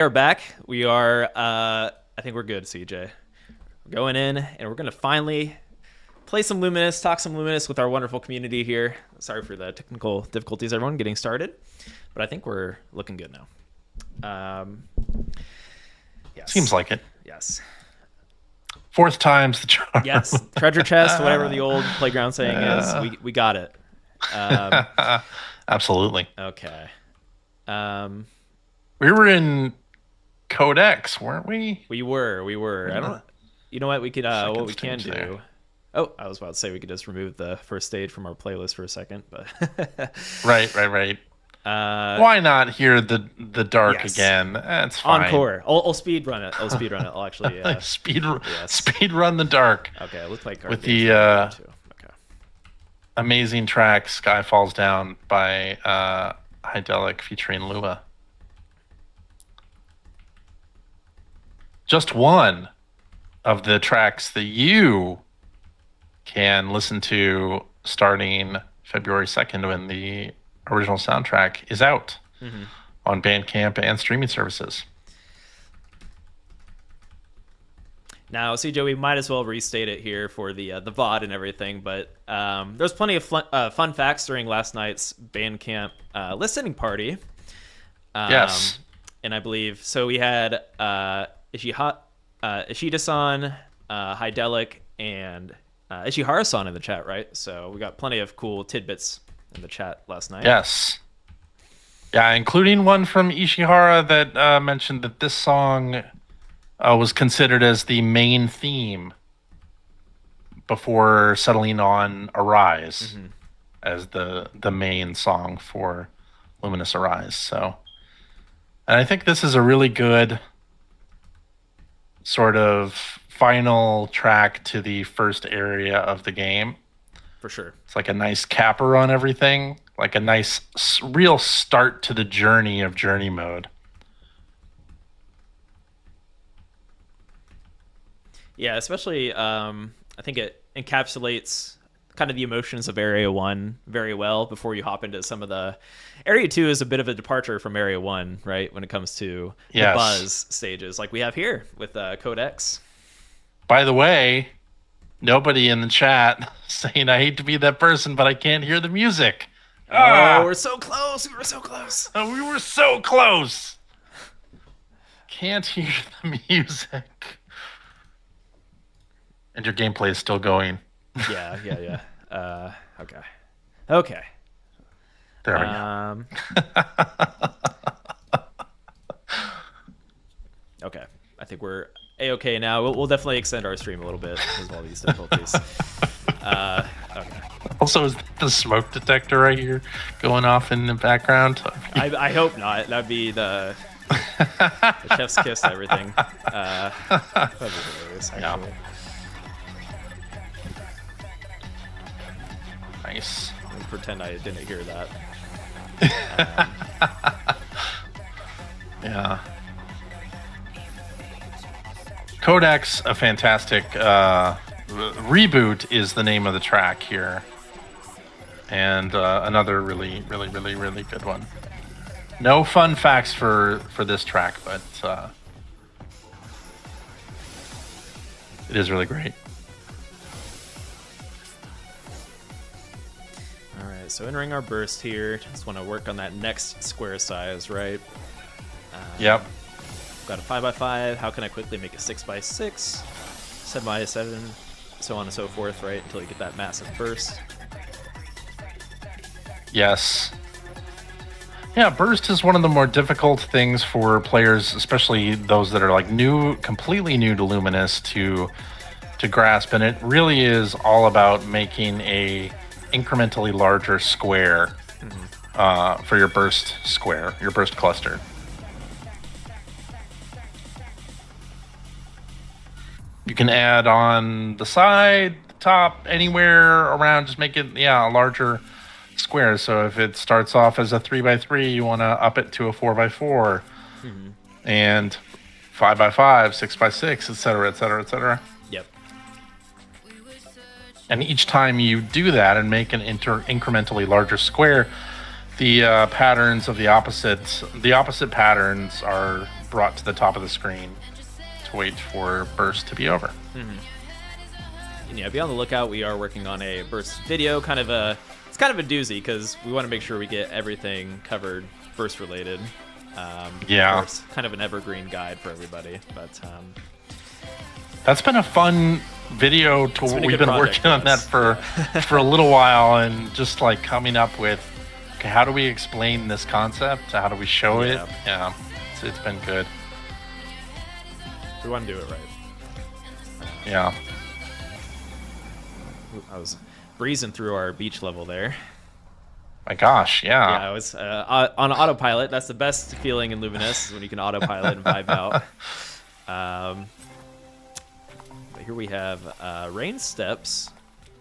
We're back. We are, I think we're good, CJ. We're going in, and we're going to finally play some Luminous, talk some Luminous with our wonderful community here. Sorry for the technical difficulties, everyone, getting started. But I think we're looking good now. Yes. Seems like it. Yes. Fourth time's the charm. Yes. Treasure chest, whatever the old playground saying is. We got it. Absolutely. Okay. We were in Codex, weren't we? We were. I don't. You know what we could? What we can do? There. Oh, I was about to say we could just remove the first stage from our playlist for a second, but Right. Why not hear the dark yes. again? That's fine. Encore. I'll speed run it. I'll actually speed run the dark. Okay, it looks like with the amazing track "Sky Falls Down" by Idyllic featuring Lua. Just one of the tracks that you can listen to starting February 2nd when the original soundtrack is out on Bandcamp and streaming services. Now, CJ, we might as well restate it here for the VOD and everything, but there's plenty of fun facts during last night's Bandcamp listening party. Yes. And I believe, so we had Ishida-san, Hydelic, and Ishihara-san in the chat, right? So we got plenty of cool tidbits in the chat last night. Yes. Yeah, including one from Ishihara that mentioned that this song was considered as the main theme before settling on Arise as the main song for Lumines Arise. So, and I think this is a really good sort of final track to the first area of the game. For sure. It's like a nice capper on everything, like a nice real start to the journey of journey mode. Yeah, especially I think it encapsulates kind of the emotions of Area 1 very well before you hop into some of the... Area 2 is a bit of a departure from Area 1, right, when it comes to the buzz stages, like we have here with Codex. By the way, nobody in the chat saying, I hate to be that person, but I can't hear the music. We're so close. We were so close. We were so close. Can't hear the music. And your gameplay is still going. Yeah. Okay. There we go. Okay. I think we're A-okay now. We'll definitely extend our stream a little bit because of all these difficulties. Okay. Also, is the smoke detector right here going off in the background? I hope not. That'd be the chef's kiss to everything. That'd be hilarious, actually. Yeah. Nice. I'm gonna pretend I didn't hear that. Yeah. Codex, a fantastic reboot is the name of the track here, and another really good one. No fun facts for this track, but it is really great. All right, so entering our burst here. Just want to work on that next square size, right? Yep. Got a 5x5. How can I quickly make a 6x6? 7x7, so on and so forth, right? Until you get that massive burst. Yes. Yeah, burst is one of the more difficult things for players, especially those that are like completely new to Luminous, to grasp, and it really is all about making a incrementally larger square for your burst square, your burst cluster. You can add on the side, the top, anywhere around, just make it, a larger square. So if it starts off as a 3x3, you want to up it to a 4x4, and 5x5, 6x6, etc. Yep. And each time you do that and make an incrementally larger square, the patterns of the opposite patterns are brought to the top of the screen to wait for burst to be over. And yeah, be on the lookout. We are working on a burst video, it's kind of a doozy because we want to make sure we get everything covered burst related. Yeah, it's kind of an evergreen guide for everybody, but that's been a fun video. We've been working on that for a little while, and just like coming up with, okay, how do we explain this concept? How do we show it? Yeah, it's been good. We want to do it right. Yeah. I was breezing through our beach level there. My gosh, yeah. Yeah, I was on autopilot. That's the best feeling in Luminous, is when you can autopilot and vibe out. But here we have Rain Steps,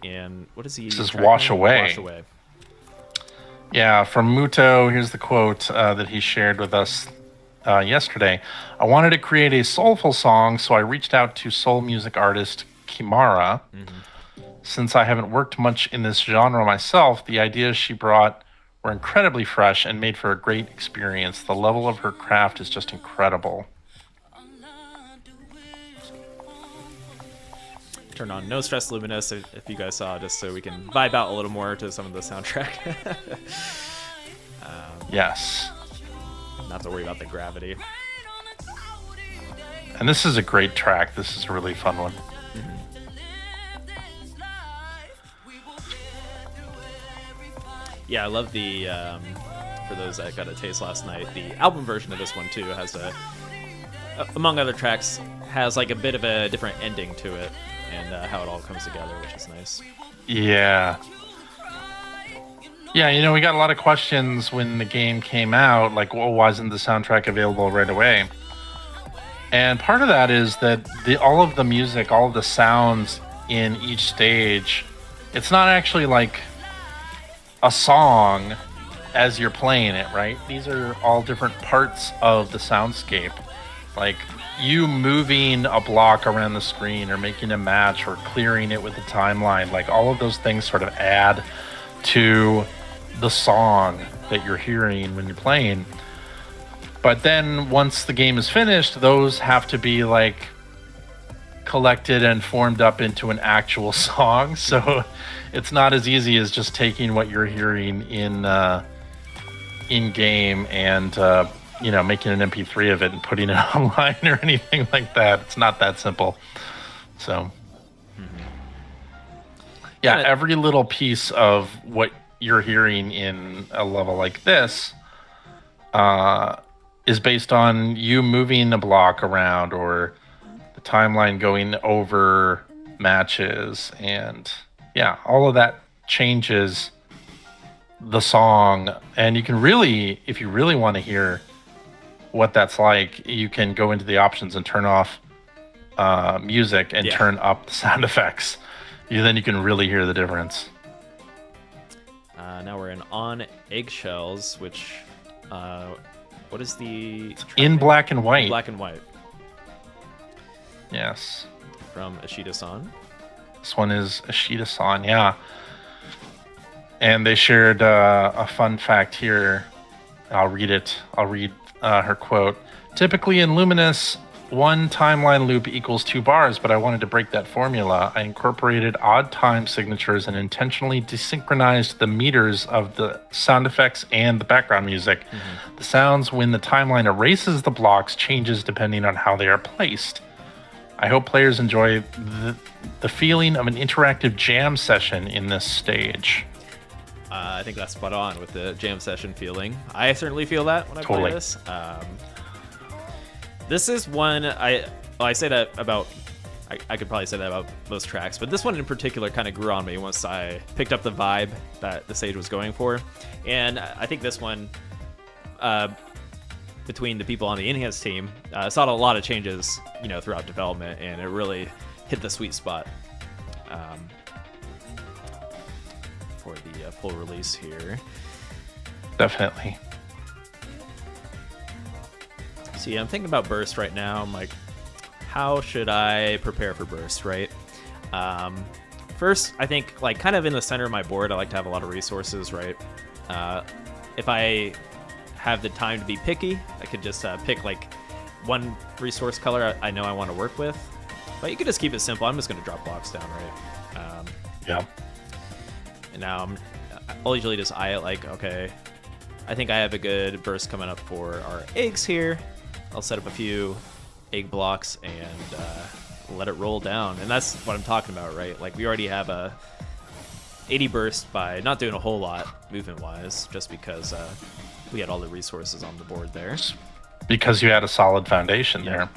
and what is he? This is Wash Away. Wash Away. Yeah, from Muto, here's the quote that he shared with us yesterday. I wanted to create a soulful song, so I reached out to soul music artist Kimara. Since I haven't worked much in this genre myself, the ideas she brought were incredibly fresh and made for a great experience. The level of her craft is just incredible. Turn on No Stress Luminous if you guys saw, just so we can vibe out a little more to some of the soundtrack. Yes. Not to worry about the gravity. And this is a great track. This is a really fun one. Yeah, I love the, for those that got a taste last night, the album version of this one, too, has among other tracks, has like a bit of a different ending to it, and how it all comes together, which is nice. Yeah. Yeah, we got a lot of questions when the game came out, like, well, why isn't the soundtrack available right away? And part of that is that all of the music, all of the sounds in each stage, it's not actually like a song as you're playing it, right? These are all different parts of the soundscape. Like you moving a block around the screen or making a match or clearing it with a timeline, like all of those things sort of add to the song that you're hearing when you're playing. But then once the game is finished, those have to be like collected and formed up into an actual song. So it's not as easy as just taking what you're hearing in game and making an MP3 of it and putting it online or anything like that. It's not that simple. So yeah, every little piece of what you're hearing in a level like this is based on you moving a block around or the timeline going over matches, and yeah, all of that changes the song. And you can really, if you really want to hear what that's like, you can go into the options and turn off music and turn up the sound effects. Then you can really hear the difference. Now we're On Eggshells, which what is the in black and white? Black and white. Yes. From Ashita-san. This one is Ashita-san, yeah. And they shared a fun fact here. I'll read it. I'll read her quote. Typically in Luminous, one timeline loop equals 2 bars, but I wanted to break that formula. I incorporated odd time signatures and intentionally desynchronized the meters of the sound effects and the background music. The sounds when the timeline erases the blocks changes depending on how they are placed. I hope players enjoy the feeling of an interactive jam session in this stage. I think that's spot on with the jam session feeling. I certainly feel that when I play this. This is one I say that about. I could probably say that about most tracks, but this one in particular kind of grew on me once I picked up the vibe that the stage was going for, and I think this one, between the people on the Enhanced team, saw a lot of changes, throughout development, and it really hit the sweet spot for the full release here. Definitely. See, I'm thinking about Burst right now. I'm like, how should I prepare for Burst, right? First, I think, like, kind of in the center of my board, I like to have a lot of resources, right? If I have the time to be picky, I could just pick, like, one resource color I know I want to work with. But you could just keep it simple. I'm just going to drop blocks down, right? Yeah. And now I'll usually just eye it like, okay, I think I have a good burst coming up for our eggs here. I'll set up a few egg blocks and let it roll down. And that's what I'm talking about, right? Like we already have a 80 burst by not doing a whole lot movement-wise, just because we had all the resources on the board there. Because you had a solid foundation there.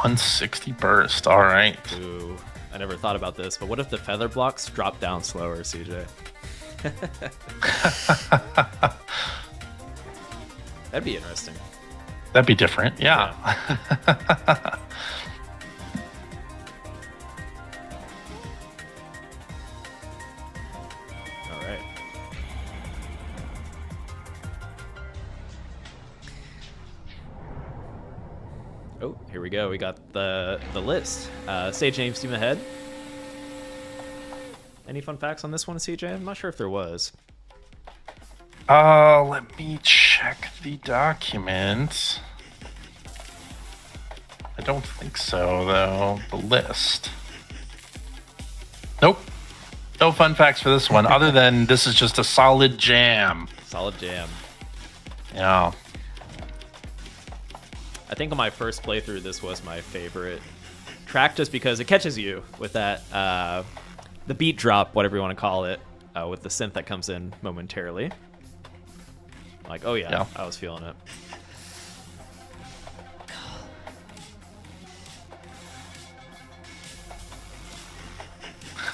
160 burst. All right. Ooh, I never thought about this, but what if the feather blocks drop down slower, CJ? That'd be interesting. That'd be different. Yeah. All right. Oh, here we go. We got the list. Stage name, steam ahead. Any fun facts on this one, CJ? I'm not sure if there was. Let me check the document. I don't think so, though. The list. Nope. No fun facts for this one, other than this is just a solid jam. Solid jam. Yeah. I think on my first playthrough, this was my favorite track, just because it catches you with that, the beat drop, whatever you want to call it, with the synth that comes in momentarily. Like, oh yeah, I was feeling it.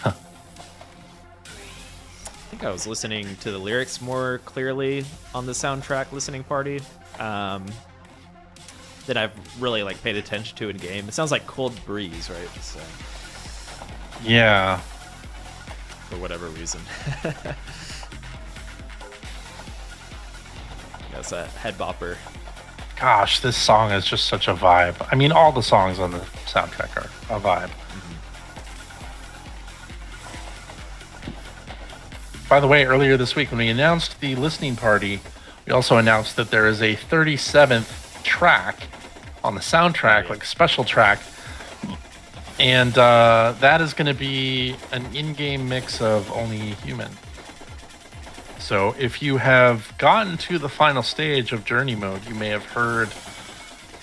I think I was listening to the lyrics more clearly on the soundtrack listening party. That I've really like paid attention to in game. It sounds like Cold Breeze, right? So, yeah. For whatever reason. That's a head bopper. Gosh, this song is just such a vibe. I mean, all the songs on the soundtrack are a vibe. By the way, earlier this week when we announced the listening party, we also announced that there is a 37th track on the soundtrack, like a special track. And that is going to be an in-game mix of Only Human. So if you have gotten to the final stage of Journey Mode, you may have heard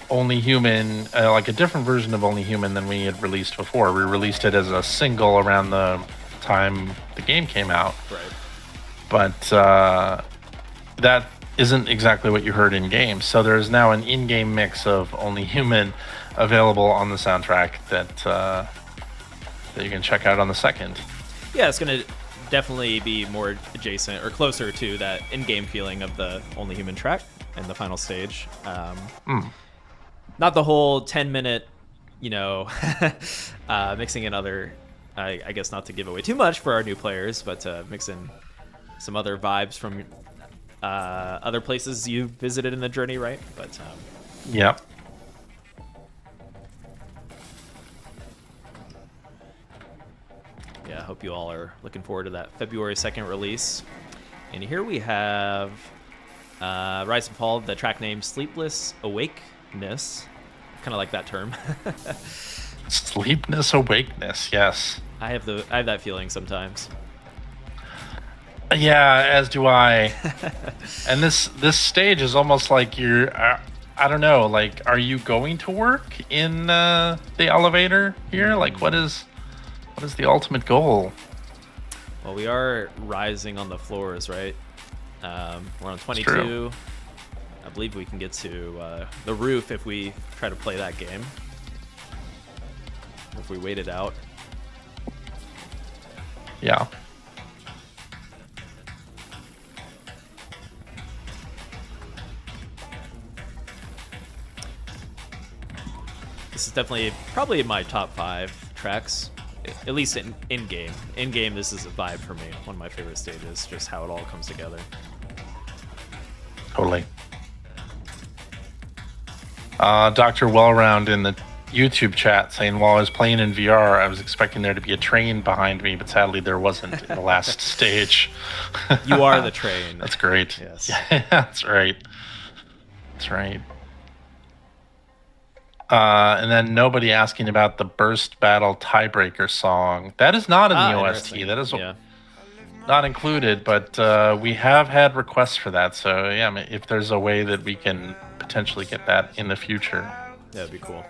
Only Human, like a different version of Only Human than we had released before. We released it as a single around the time the game came out. Right. But that isn't exactly what you heard in game. So there's now an in-game mix of Only Human available on the soundtrack that you can check out on the second. Yeah, it's going to definitely be more adjacent or closer to that in-game feeling of the Only Human track in the final stage. Not the whole 10-minute, mixing in other, I guess not to give away too much for our new players, but mix in some other vibes from other places you visited in the journey, right? But yeah. Yeah, I hope you all are looking forward to that February 2nd release. And here we have Rise and Fall, the track name Sleepless Awakeness. Kind of like that term. Sleepness Awakeness, yes. I have that feeling sometimes. Yeah, as do I. And this stage is almost like you're, I don't know, like, are you going to work in the elevator here? Like, what is the ultimate goal? Well, we are rising on the floors, right? We're on 22. I believe we can get to the roof if we try to play that game. If we wait it out. Yeah. This is definitely probably my top 5 tracks. At least in game. In game, this is a vibe for me. One of my favorite stages, just how it all comes together. Totally. Dr. Wellround in the YouTube chat saying while I was playing in VR, I was expecting there to be a train behind me, but sadly there wasn't in the last stage. You are the train. That's great. Yes. Yeah, that's right. That's right. And then nobody asking about the Burst Battle Tiebreaker song. That is not in the OST. That is not included, but we have had requests for that. So yeah, if there's a way that we can potentially get that in the future, that'd be cool.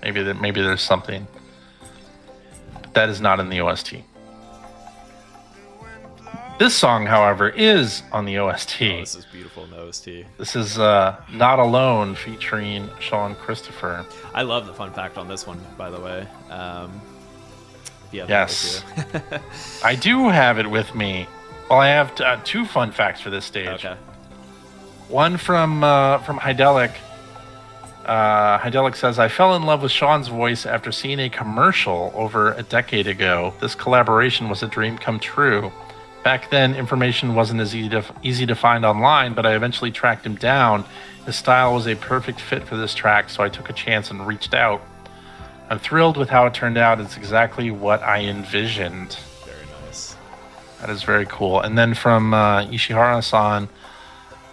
Maybe there's something. But that is not in the OST. This song, however, is on the OST. Oh, this is beautiful in the OST. This is Not Alone featuring Sean Christopher. I love the fun fact on this one, by the way. Yes. I do have it with me. Well, I have two fun facts for this stage. Okay. One from Hydelic. Hydelic says, I fell in love with Sean's voice after seeing a commercial over a decade ago. This collaboration was a dream come true. Back then, information wasn't as easy to find online, but I eventually tracked him down. His style was a perfect fit for this track, so I took a chance and reached out. I'm thrilled with how it turned out. It's exactly what I envisioned. Very nice. That is very cool. And then from Ishihara-san,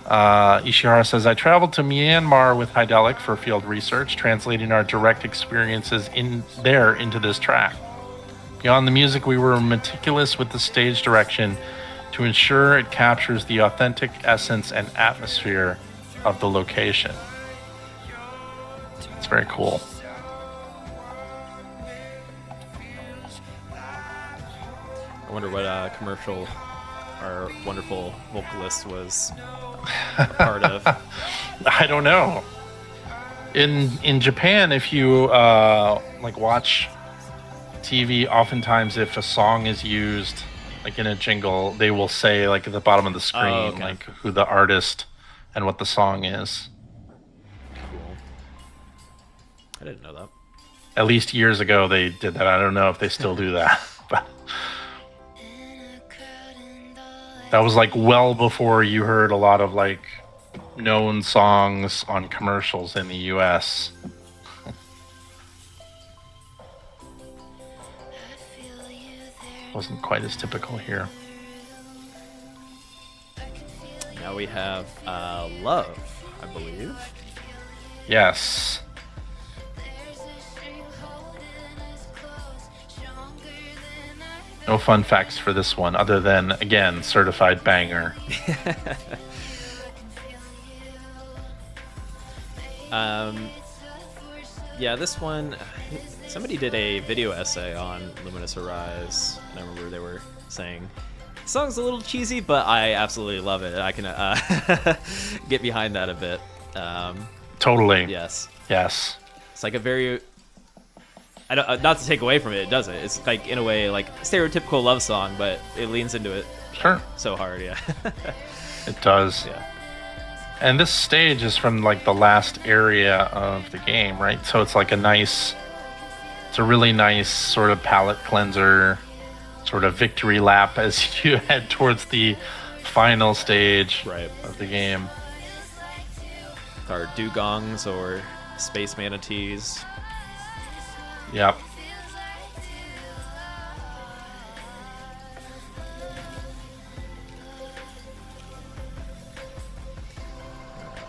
Ishihara says, I traveled to Myanmar with Hydelic for field research, translating our direct experiences into this track. Beyond the music, we were meticulous with the stage direction to ensure it captures the authentic essence and atmosphere of the location. It's very cool. I wonder what commercial our wonderful vocalist was part of. I don't know. In Japan, if you watch TV, oftentimes if a song is used like in a jingle, they will say like at the bottom of the screen like who the artist and what the song is. Cool. I didn't know that. At least years ago they did that. I don't know if they still do that. But that was like well before you heard a lot of like known songs on commercials in the US. Wasn't quite as typical here. Now we have Love, I believe. Yes. No fun facts for this one, other than, again, certified banger. Yeah, this one, somebody did a video essay on Lumines Arise, and I remember they were saying, the song's a little cheesy, but I absolutely love it. I can get behind that a bit. Totally. Yes. Yes. It's like a very, not to take away from it, it doesn't. It's like, in a way, like stereotypical love song, but it leans into it so hard, yeah. It does. Yeah. And this stage is from like the last area of the game, right? So it's like it's a really nice sort of palate cleanser, sort of victory lap as you head towards the final stage of the game. Our dugongs or space manatees. Yep.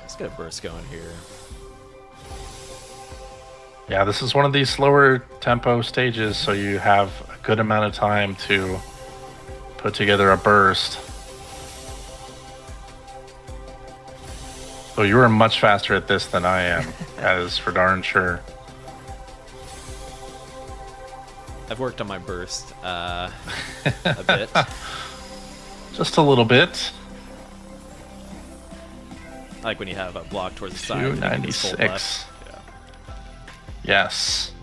Let's get a burst going here. Yeah, this is one of these slower tempo stages, so you have a good amount of time to put together a burst. So you are much faster at this than I am, that is for darn sure. I've worked on my burst a bit. Just a little bit. I like when you have a block towards the side. 296. Yeah. Yes.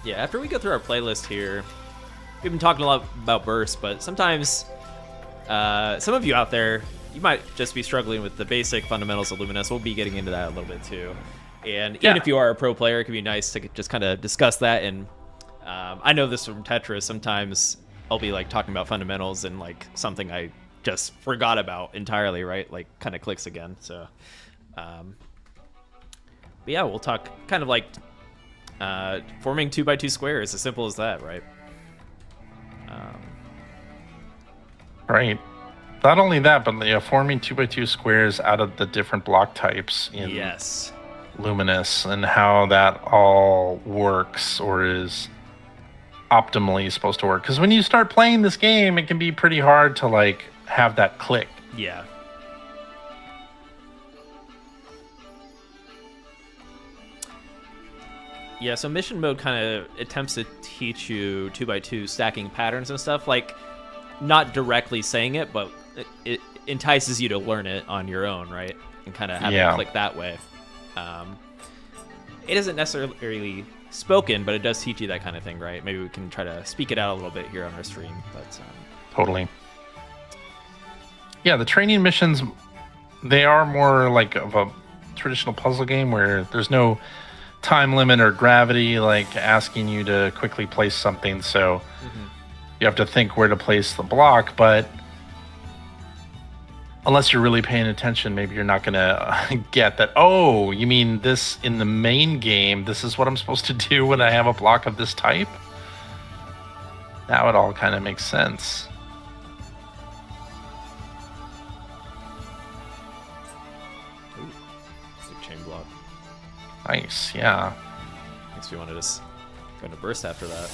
Yeah, after we go through our playlist here, we've been talking a lot about burst, but sometimes some of you out there, you might just be struggling with the basic fundamentals of Lumines. We'll be getting into that a little bit too. And even if you are a pro player, it can be nice to just kind of discuss that. And I know this from Tetris. Sometimes I'll be like talking about fundamentals and like something I just forgot about entirely, right? Like kind of clicks again. So, but yeah, we'll talk kind of like forming 2x2 squares, as simple as that, right? Right. Not only that, but forming 2x2 squares out of the different block types in Yes. Luminous, and how that all works or is optimally supposed to work. Because when you start playing this game, it can be pretty hard to like have that click. Yeah. Yeah, so mission mode kind of attempts to teach you 2x2 stacking patterns and stuff, like not directly saying it, but it entices you to learn it on your own, right? And kind of have it click that way. It isn't necessarily spoken, but it does teach you that kind of thing, right? Maybe we can try to speak it out a little bit here on our stream. But totally. Yeah, the training missions, they are more like of a traditional puzzle game where there's no time limit or gravity like asking you to quickly place something, so you have to think where to place the block. But unless you're really paying attention, maybe you're not gonna get that, oh, you mean this in the main game, this is what I'm supposed to do when I have a block of this type? Now it all kind of makes sense. chain block. Nice, yeah. Makes me want to just go into burst after that.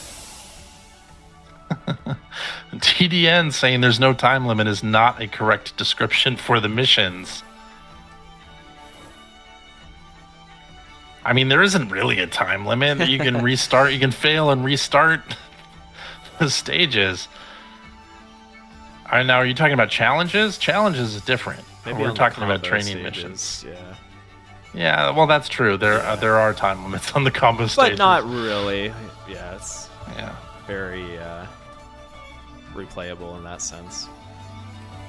TDN saying there's no time limit is not a correct description for the missions. I mean, there isn't really a time limit. You can restart, you can fail and restart the stages. Now, are you talking about challenges? Challenges is different. Maybe we're talking about training stages. missions. Yeah. Yeah, well, that's true. There are time limits on the combo stages. But not really. Yeah, it's yeah, very replayable in that sense.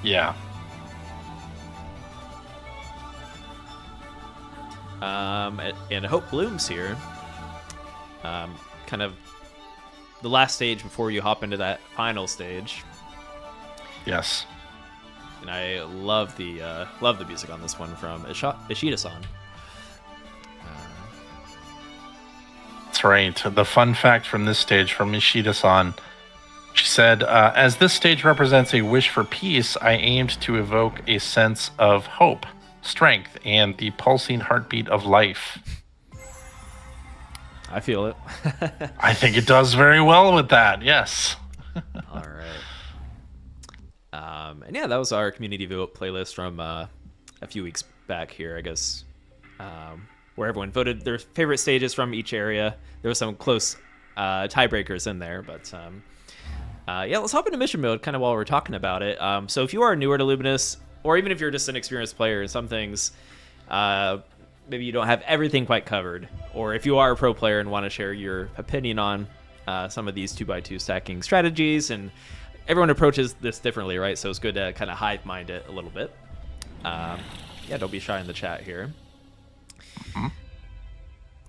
Yeah. And Hope Blooms here. Kind of the last stage before you hop into that final stage. Yes. And I love the music on this one from Ishida-san. That's right. The fun fact from this stage from Ishida-san, she said, as this stage represents a wish for peace, I aimed to evoke a sense of hope, strength, and the pulsing heartbeat of life. I feel it. I think it does very well with that, yes. All right. And yeah, that was our community vote playlist from a few weeks back here, I guess, where everyone voted their favorite stages from each area. There were some close tiebreakers in there, but yeah, let's hop into mission mode kind of while we're talking about it. So if you are newer to Luminous, or even if you're just an experienced player, some things maybe you don't have everything quite covered, or if you are a pro player and want to share your opinion on some of these 2x2 stacking strategies, and everyone approaches this differently, right? So it's good to kind of hive mind it a little bit. Yeah, don't be shy in the chat here.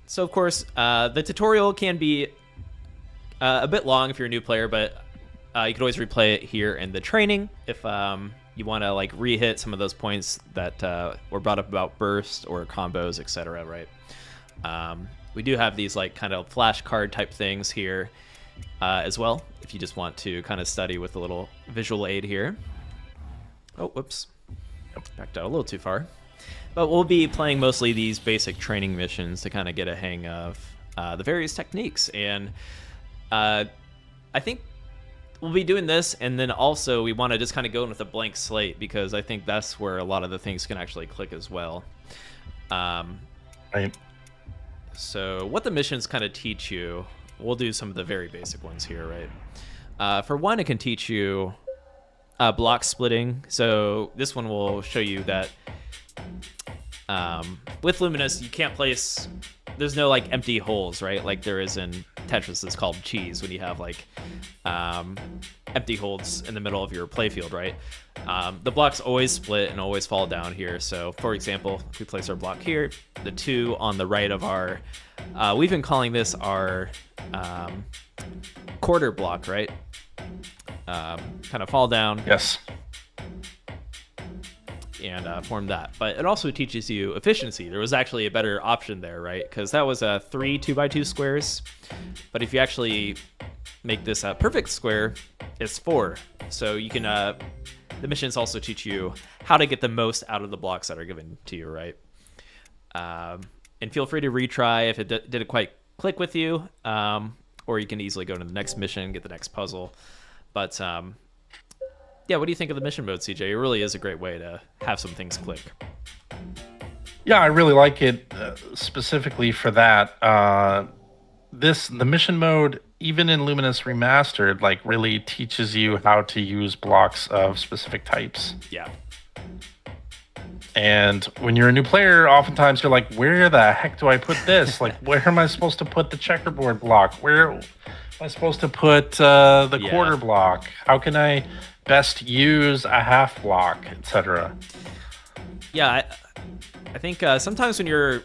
So of course, the tutorial can be a bit long if you're a new player, but you can always replay it here in the training if you want to like re-hit some of those points that were brought up about burst or combos, etc. Right? We do have these like kind of flashcard type things here as well, if you just want to kind of study with a little visual aid here. Oh, whoops. Backed out a little too far. But we'll be playing mostly these basic training missions to kind of get a hang of the various techniques. And I think we'll be doing this, and then also we want to just kind of go in with a blank slate, because I think that's where a lot of the things can actually click as well. Right. So what the missions kind of teach you, we'll do some of the very basic ones here, right? For one, it can teach you block splitting. So this one will show you that with Luminous, you can't place, there's no like empty holes, right? Like there is in Tetris, it's called cheese, when you have like empty holes in the middle of your playfield, right? The blocks always split and always fall down here. So for example, if we place our block here, the two on the right of our, we've been calling this our quarter block, right? Kind of fall down. Yes. and form that. But it also teaches you efficiency. There was actually a better option there, right? Because that was 3 2x2 squares. But if you actually make this a perfect square, it's 4. So you can, the missions also teach you how to get the most out of the blocks that are given to you, right? And feel free to retry if it didn't quite click with you, or you can easily go to the next mission, get the next puzzle. But yeah, what do you think of the mission mode, CJ? It really is a great way to have some things click. Yeah, I really like it specifically for that. The mission mode, even in Luminous Remastered, like really teaches you how to use blocks of specific types. Yeah. And when you're a new player, oftentimes you're like, where the heck do I put this? Like, where am I supposed to put the checkerboard block? Where am I supposed to put the quarter block? How can I best use a half block, etc.? Yeah, I think sometimes if you're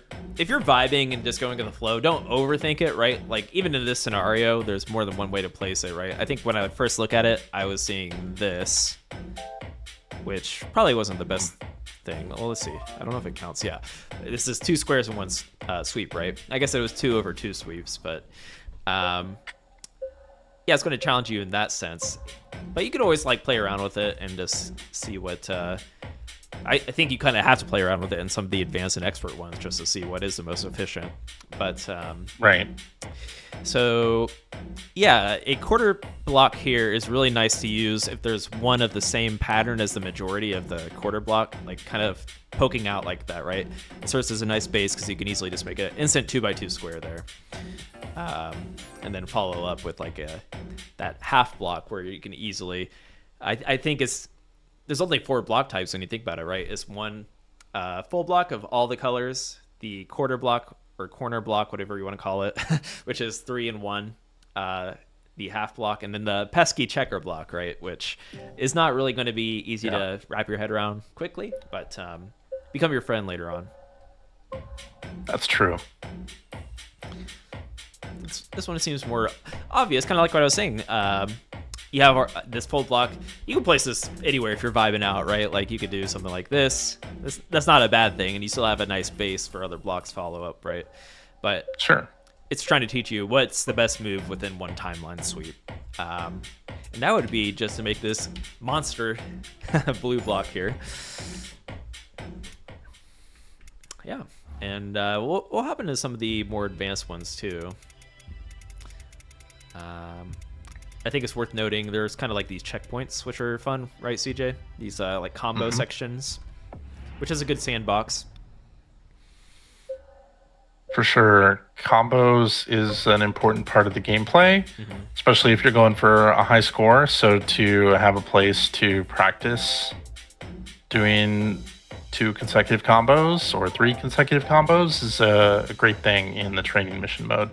vibing and just going with the flow, don't overthink it, right? Like, even in this scenario, there's more than one way to place it, right? I think when I first look at it, I was seeing this, which probably wasn't the best thing. Well, let's see. I don't know if it counts. Yeah, this is 2 squares in one sweep, right? I guess it was 2 over 2 sweeps, but yeah, it's going to challenge you in that sense. But you could always like play around with it and just see what. I think you kind of have to play around with it in some of the advanced and expert ones just to see what is the most efficient. But right. So yeah, a quarter block here is really nice to use if there's one of the same pattern as the majority of the quarter block, like kind of poking out like that, right? It serves as a nice base because you can easily just make an instant 2x2 square there. And then follow up with like that half block where you can easily, I think there's only 4 block types when you think about it, right? It's one full block of all the colors, the quarter block or corner block, whatever you want to call it, which is 3 and 1, the half block, and then the pesky checker block, right? Which is not really going to be easy to wrap your head around quickly, but become your friend later on. That's true. This one seems more obvious, kind of like what I was saying. You have this full block. You can place this anywhere if you're vibing out, right? Like you could do something like this. That's not a bad thing, and you still have a nice base for other blocks follow up, right? But sure, it's trying to teach you what's the best move within one timeline sweep, and that would be just to make this monster blue block here. Yeah, and we'll hop into some of the more advanced ones too. I think it's worth noting there's kind of like these checkpoints, which are fun, right, CJ? These like combo sections, which is a good sandbox. For sure. Combos is an important part of the gameplay, especially if you're going for a high score. So to have a place to practice doing 2 consecutive combos or 3 consecutive combos is a great thing in the training mission mode.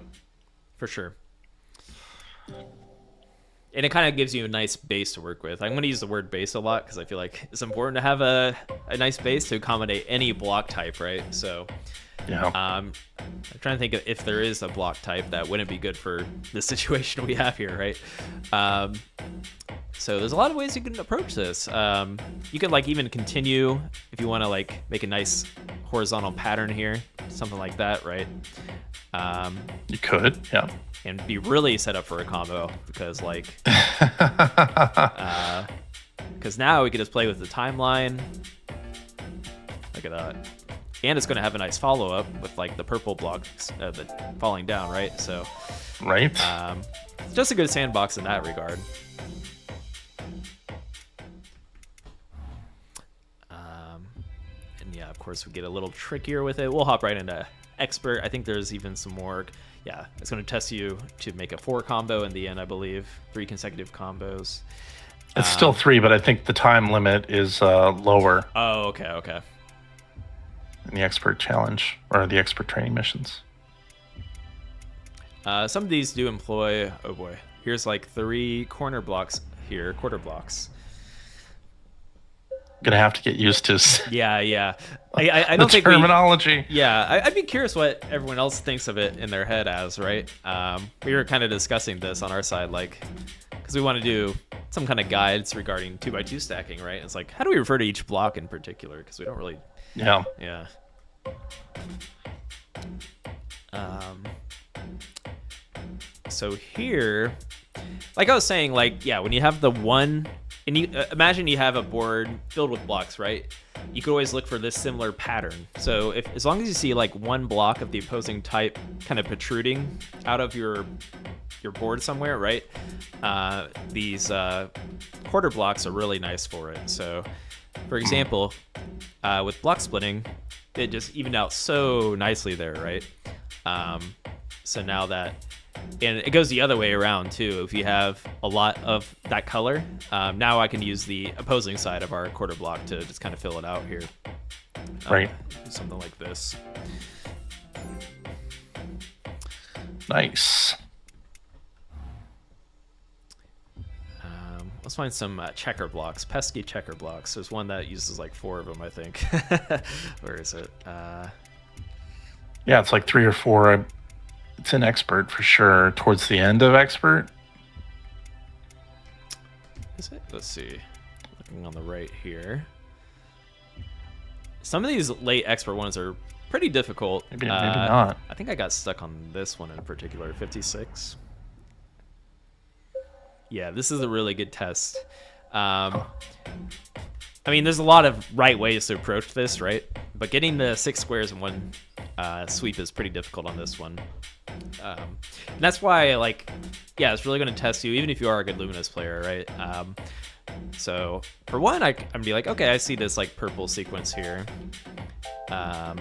For sure. And it kind of gives you a nice base to work with. I'm going to use the word base a lot because I feel like it's important to have a nice base to accommodate any block type, right? So yeah. I'm trying to think of if there is a block type that wouldn't be good for the situation we have here, right? So there's a lot of ways you can approach this. You can like even continue if you want to like make a nice horizontal pattern here, something like that, right? You could, yeah. And be really set up for a combo because like because now we can just play with the timeline. Look at that. And it's going to have a nice follow-up with like the purple blocks falling down, right? So right. It's just a good sandbox in that regard. And yeah, of course we get a little trickier with it. We'll hop right into expert. I think there's even some more. Yeah, it's going to test you to make a 4 combo in the end, I believe. 3 consecutive combos. It's still 3, but I think the time limit is lower. Oh, okay. In the expert challenge or the expert training missions. Some of these do employ. Oh boy, here's like 3 corner blocks here, quarter blocks. Gonna have to get used to. Yeah. I don't think terminology. I'd be curious what everyone else thinks of it in their head as, right? We were kind of discussing this on our side, like, because we want to do some kind of guides regarding 2x2 stacking, right? It's like, how do we refer to each block in particular? Because we don't really. Yeah. Yeah. So here, like I was saying, like, yeah, when you have the one, and you imagine you have a board filled with blocks, right? You could always look for this similar pattern. So as long as you see like one block of the opposing type kind of protruding out of your board somewhere, right? These quarter blocks are really nice for it. So, for example, with block splitting, it just evened out so nicely there, right? So now that, and it goes the other way around too. If you have a lot of that color, now I can use the opposing side of our quarter block to just kind of fill it out here. Right. Something like this. Nice. Let's find some checker blocks, pesky checker blocks. There's one that uses like 4 of them, I think. Where is it? Yeah, it's like 3 or 4. It's in expert for sure. Towards the end of expert. Is it? Let's see. Looking on the right here. Some of these late expert ones are pretty difficult. Maybe not. I think I got stuck on this one in particular, 56. Yeah, this is a really good test. I mean, there's a lot of right ways to approach this, right? But getting the 6 squares in one sweep is pretty difficult on this one. And that's why, like, yeah, it's really going to test you, even if you are a good Luminous player, right? So, for one, I'm going to be like, okay, I see this, like, purple sequence here. But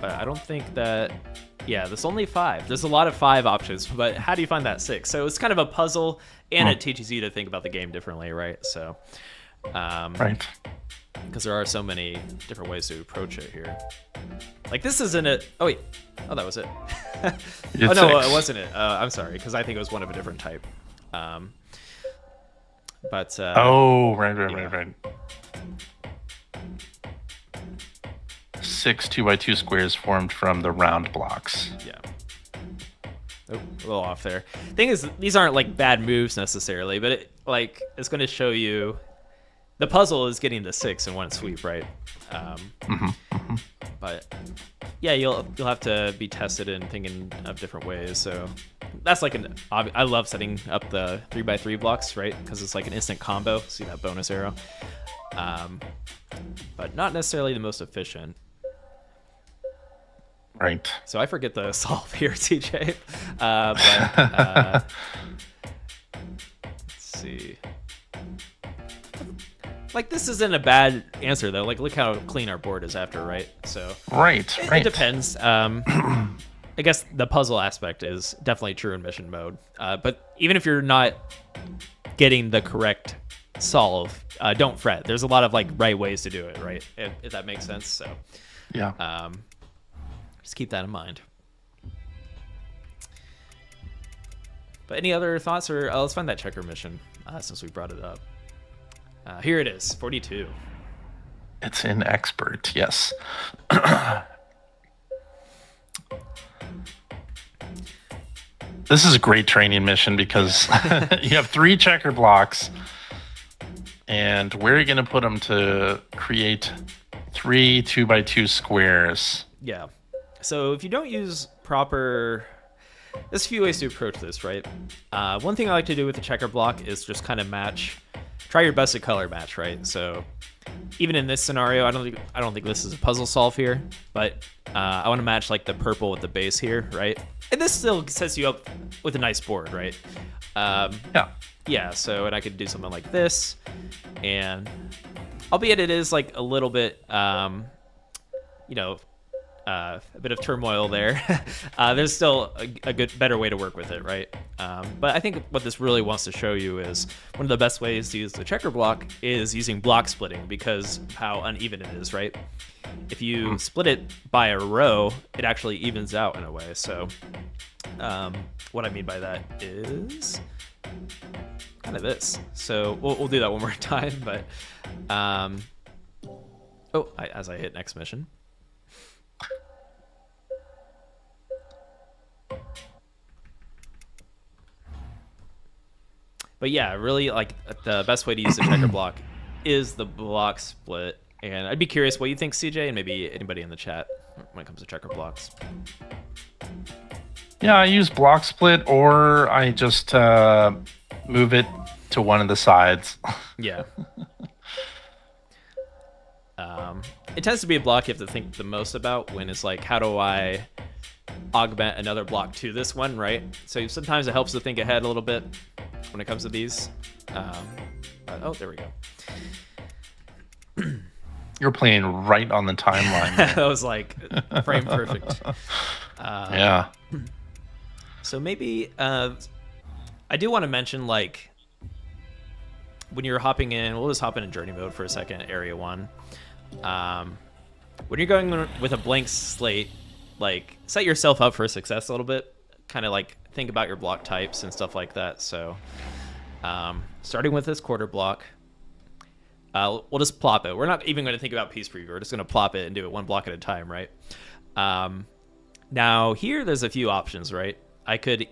I don't think that... Yeah, there's only 5. There's a lot of 5 options, but how do you find that 6? So it's kind of a puzzle, and it teaches you to think about the game differently, right? So, right. Because there are so many different ways to approach it here. Like this isn't it. Oh wait. Oh, that was it. Oh no, 6. it wasn't it. I'm sorry, because I think it was one of a different type. But oh, right. 6 2x2 squares formed from the round blocks. Yeah. Oh, a little off there. Thing is, these aren't like bad moves necessarily, but it's going to show you the puzzle is getting the 6 in one sweep, right? But yeah, you'll have to be tested and thinking of different ways. So that's like I love setting up the 3x3 blocks, right? Because it's like an instant combo. See that bonus arrow? But not necessarily the most efficient. Right. So I forget the solve here, TJ. Let's see. Like, this isn't a bad answer, though. Like, look how clean our board is after, right? So Right. It depends. I guess the puzzle aspect is definitely true in mission mode. But even if you're not getting the correct solve, don't fret. There's a lot of, like, right ways to do it, right? If that makes sense. So yeah. Just keep that in mind. But any other thoughts? Or let's find that checker mission since we brought it up. Here it is, 42. It's in expert, yes. This is a great training mission because you have 3 checker blocks, and where are you going to put them to create 3 2x2 squares? Yeah. So if you don't use proper... There's a few ways to approach this, right? One thing I like to do with the checker block is just kind of match... Try your best to color match, right? So even in this scenario, I don't think this is a puzzle solve here, but I want to match like the purple with the base here, right? And this still sets you up with a nice board, right? Yeah. So, and I could do something like this, and albeit it is like a little bit, a bit of turmoil there. There's still a better way to work with it, right? But I think what this really wants to show you is one of the best ways to use the checker block is using block splitting because of how uneven it is, right? If you split it by a row, it actually evens out in a way. So what I mean by that is kind of this. So we'll do that one more time, but as I hit next mission. But yeah, really, like, the best way to use the checker block is the block split. And I'd be curious what you think, CJ, and maybe anybody in the chat when it comes to checker blocks. Yeah, I use block split, or I just move it to one of the sides. Yeah. It tends to be a block you have to think the most about when it's like, how do I augment another block to this one, right? So sometimes it helps to think ahead a little bit when it comes to these. Oh, there we go. You're playing right on the timeline. That was like frame perfect. Yeah. So maybe I do want to mention, like, when you're hopping in, we'll just hop into journey mode for a second, area 1. When you're going with a blank slate, like, set yourself up for success a little bit. Kind of like think about your block types and stuff like that. So starting with this quarter block, we'll just plop it. We're not even going to think about piece preview. We're just going to plop it and do it one block at a time, right? Now here, there's a few options, right? I can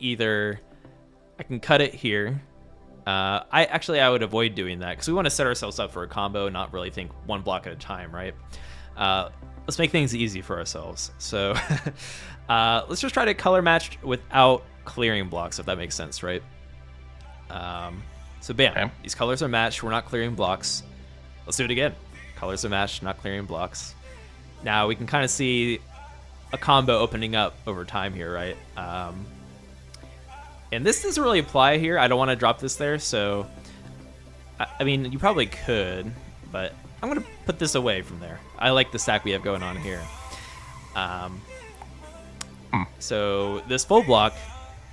cut it here. I would avoid doing that because we want to set ourselves up for a combo and not really think one block at a time, right? Let's make things easy for ourselves. So let's just try to color match without clearing blocks, if that makes sense, right? So bam, okay. These colors are matched. We're not clearing blocks. Let's do it again. Colors are matched, not clearing blocks. Now we can kind of see a combo opening up over time here, right? And this doesn't really apply here. I don't want to drop this there, so I mean, you probably could, but I'm going to put this away from there. I like the stack we have going on here. So this full block,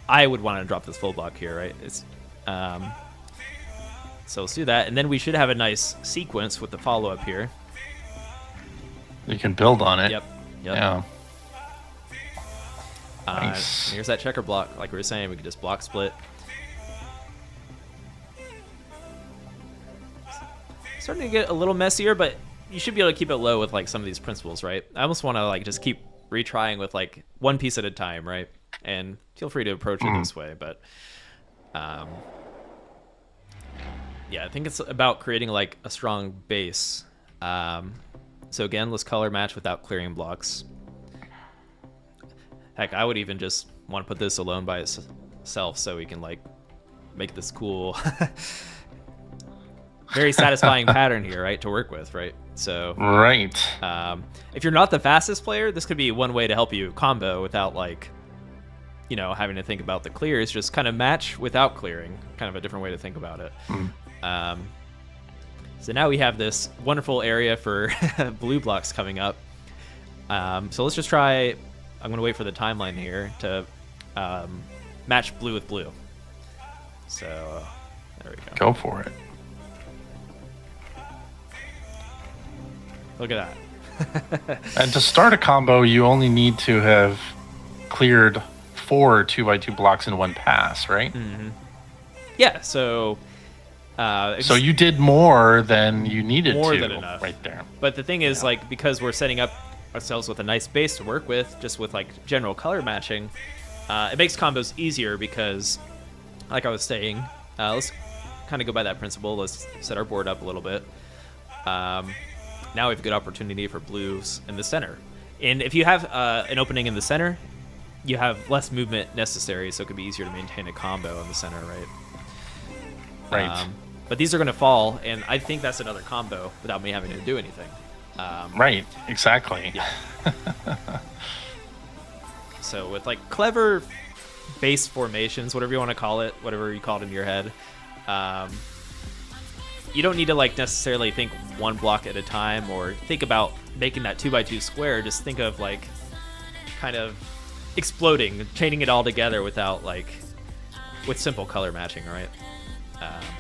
I would want to drop this full block here, right? It's so let's do that, and then we should have a nice sequence with the follow-up here. You can build on it. Yep. Yeah. Nice. Here's that checker block. Like we were saying, we could just block split. Starting to get a little messier, but you should be able to keep it low with like some of these principles, right? I almost want to like just keep retrying with like one piece at a time, right? And feel free to approach it this way, but yeah, I think it's about creating like a strong base. So again, let's color match without clearing blocks. Heck, I would even just want to put this alone by itself so we can like make this cool, very satisfying pattern here, right, to work with, right? So right. If you're not the fastest player, this could be one way to help you combo without like, you know, having to think about the clears. Just kind of match without clearing, kind of a different way to think about it. So now we have this wonderful area for blue blocks coming up. So let's just try. I'm going to wait for the timeline here to match blue with blue. So there we go. Go for it. Look at that. And to start a combo, you only need to have cleared 4 2x2 blocks in one pass, right? Mm-hmm. Yeah, so... so you did more than you needed more to than enough. Right there. But the thing is, like, because we're setting up ourselves with a nice base to work with, just with like general color matching, it makes combos easier because, like I was saying, let's kind of go by that principle. Let's set our board up a little bit. Now we have a good opportunity for blues in the center, and if you have an opening in the center, you have less movement necessary, so it could be easier to maintain a combo in the center, right? Right. But these are going to fall, and I think that's another combo without me having to do anything. Right, exactly. Yeah. So with like clever base formations, whatever you want to call it, whatever you call it in your head, you don't need to like necessarily think one block at a time or think about making that 2x2 square. Just think of like kind of exploding, chaining it all together without like with simple color matching, right?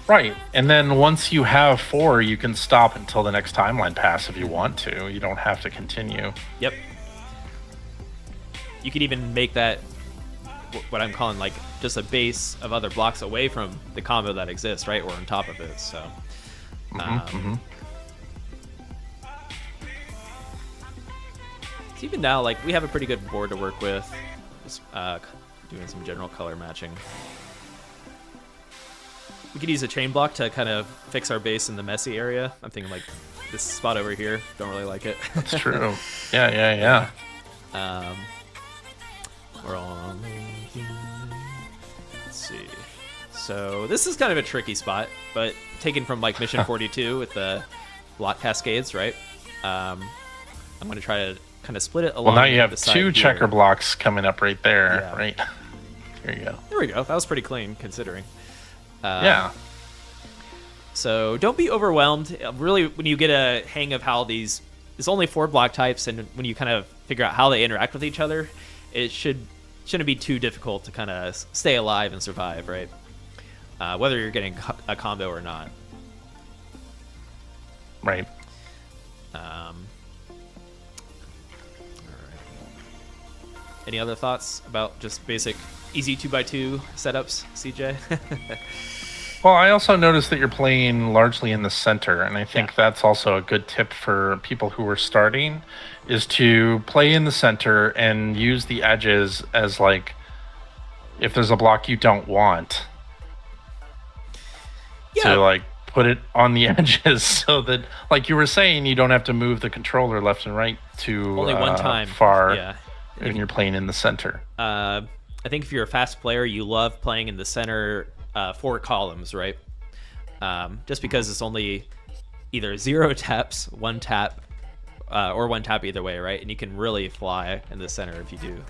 Right, and then once you have 4, you can stop until the next timeline pass if you want to. You don't have to continue. Yep. You could even make that what I'm calling like just a base of other blocks away from the combo that exists, right? Or on top of it. So, so even now, like we have a pretty good board to work with. Just doing some general color matching. we could use a chain block to kind of fix our base in the messy area. I'm thinking like this spot over here. Don't really like it. That's true. Yeah. We're on. Let's see. So this is kind of a tricky spot, but taken from like Mission 42 with the block cascades, right? I'm going to try to kind of split it along. Well, now you have the side two here. checker blocks coming up right there, Yeah. right? Here you go. There we go. That was pretty clean considering. Yeah. So don't be overwhelmed. Really, when you get a hang of how there's only 4 block types, and when you kind of figure out how they interact with each other, it shouldn't be too difficult to kind of stay alive and survive, right? Whether you're getting a combo or not. Right. All right. Any other thoughts about just basic easy 2x2 setups, CJ? Well, I also noticed that you're playing largely in the center, and I think that's also a good tip for people who are starting, is to play in the center and use the edges as like, if there's a block you don't want, to like put it on the edges so that, like you were saying, you don't have to move the controller left and right to only one time far when you're playing in the center. I think if you're a fast player, you love playing in the center 4 columns, right? Just because it's only either 0 taps, 1 tap, or 1 tap either way, right? And you can really fly in the center if you do,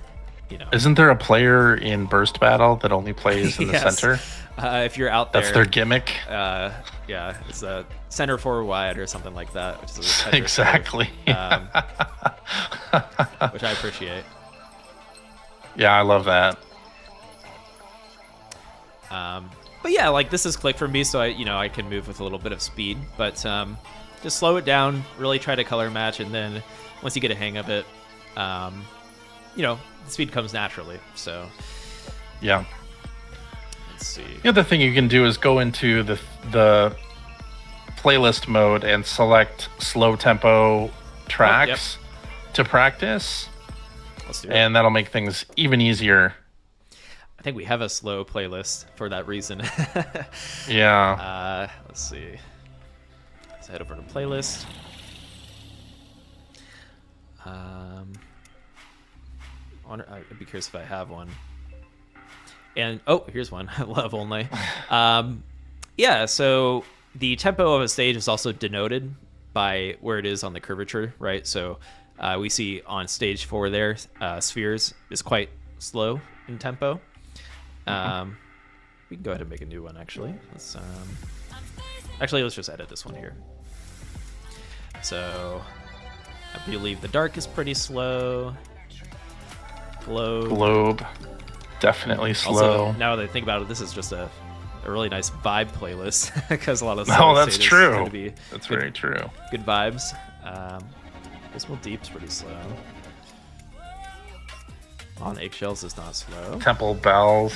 Isn't there a player in Burst Battle that only plays in the center? If you're out there. That's their gimmick? Yeah, it's a center forward wide or something like that. Which is Exactly. which I appreciate. Yeah, I love that. But yeah, like this is click for me, so I can move with a little bit of speed. But just slow it down, really try to color match, and then once you get a hang of it, the speed comes naturally. So yeah. Let's see. The other thing you can do is go into the playlist mode and select slow tempo tracks to practice. Let's do it. And that'll make things even easier. I think we have a slow playlist for that reason. Yeah. Let's see. Let's head over to playlist. I'd be curious if I have one. And here's one. Love only. Yeah. So the tempo of a stage is also denoted by where it is on the curvature, right? So we see on stage 4 there, spheres is quite slow in tempo. We can go ahead and make a new one, actually. Let's just edit this one here. So I believe the dark is pretty slow. Globe, definitely slow. Also, now that I think about it, this is just a really nice vibe playlist because a lot of that's true. That's very true. Good vibes. Dismal Deep's pretty slow. On Eggshells is not slow. Temple Bells.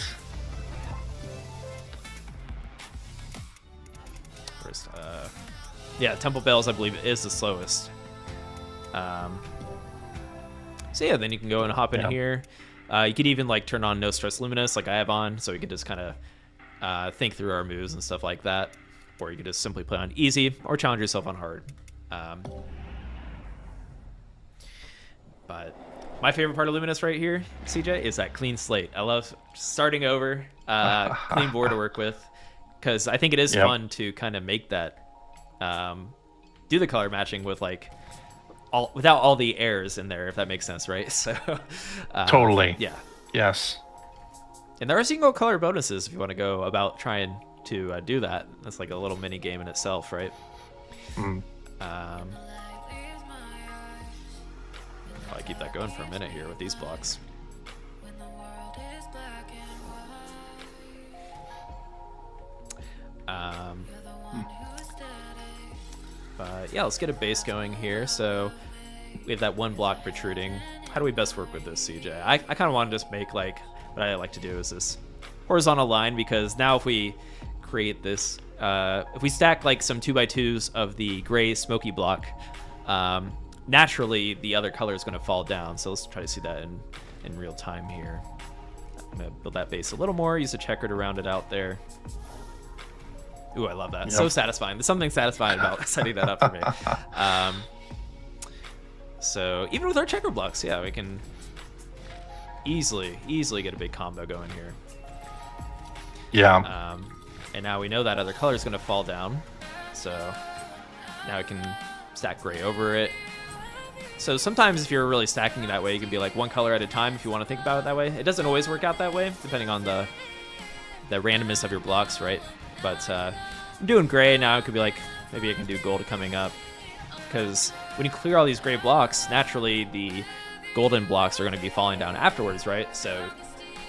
First, Temple Bells I believe is the slowest. So yeah, then you can go and hop in here. You could even like turn on No Stress Luminous like I have on, so you can just kind of think through our moves and stuff like that. Or you could just simply play on easy or challenge yourself on hard. But my favorite part of Luminous right here, CJ, is that clean slate. I love starting over, clean board to work with, because I think it is fun to kind of make that, do the color matching with like, without all the errors in there, if that makes sense, right? So totally. Yeah. Yes. And there are single color bonuses if you want to go about trying to do that. That's like a little mini game in itself, right? Probably keep that going for a minute here with these blocks. But yeah, let's get a base going here. So we have that 1 block protruding. How do we best work with this, CJ? I kind of want to just make like, what I like to do is this horizontal line, because now if we create this, if we stack like some 2x2s of the gray smoky block, naturally the other color is going to fall down. So let's try to see that in real time here. I'm going to build that base a little more, use a checker to round it out there. Ooh, I love that. Yep. So satisfying. There's something satisfying about setting that up for me. So even with our checker blocks, yeah, we can easily get a big combo going here. Yeah. And now we know that other color is going to fall down. So now we can stack gray over it. So sometimes if you're really stacking it that way, you can be like one color at a time if you want to think about it that way. It doesn't always work out that way, depending on the randomness of your blocks, right? But I'm doing gray now. It could be like, maybe I can do gold coming up. Because when you clear all these gray blocks, naturally the golden blocks are going to be falling down afterwards, right? So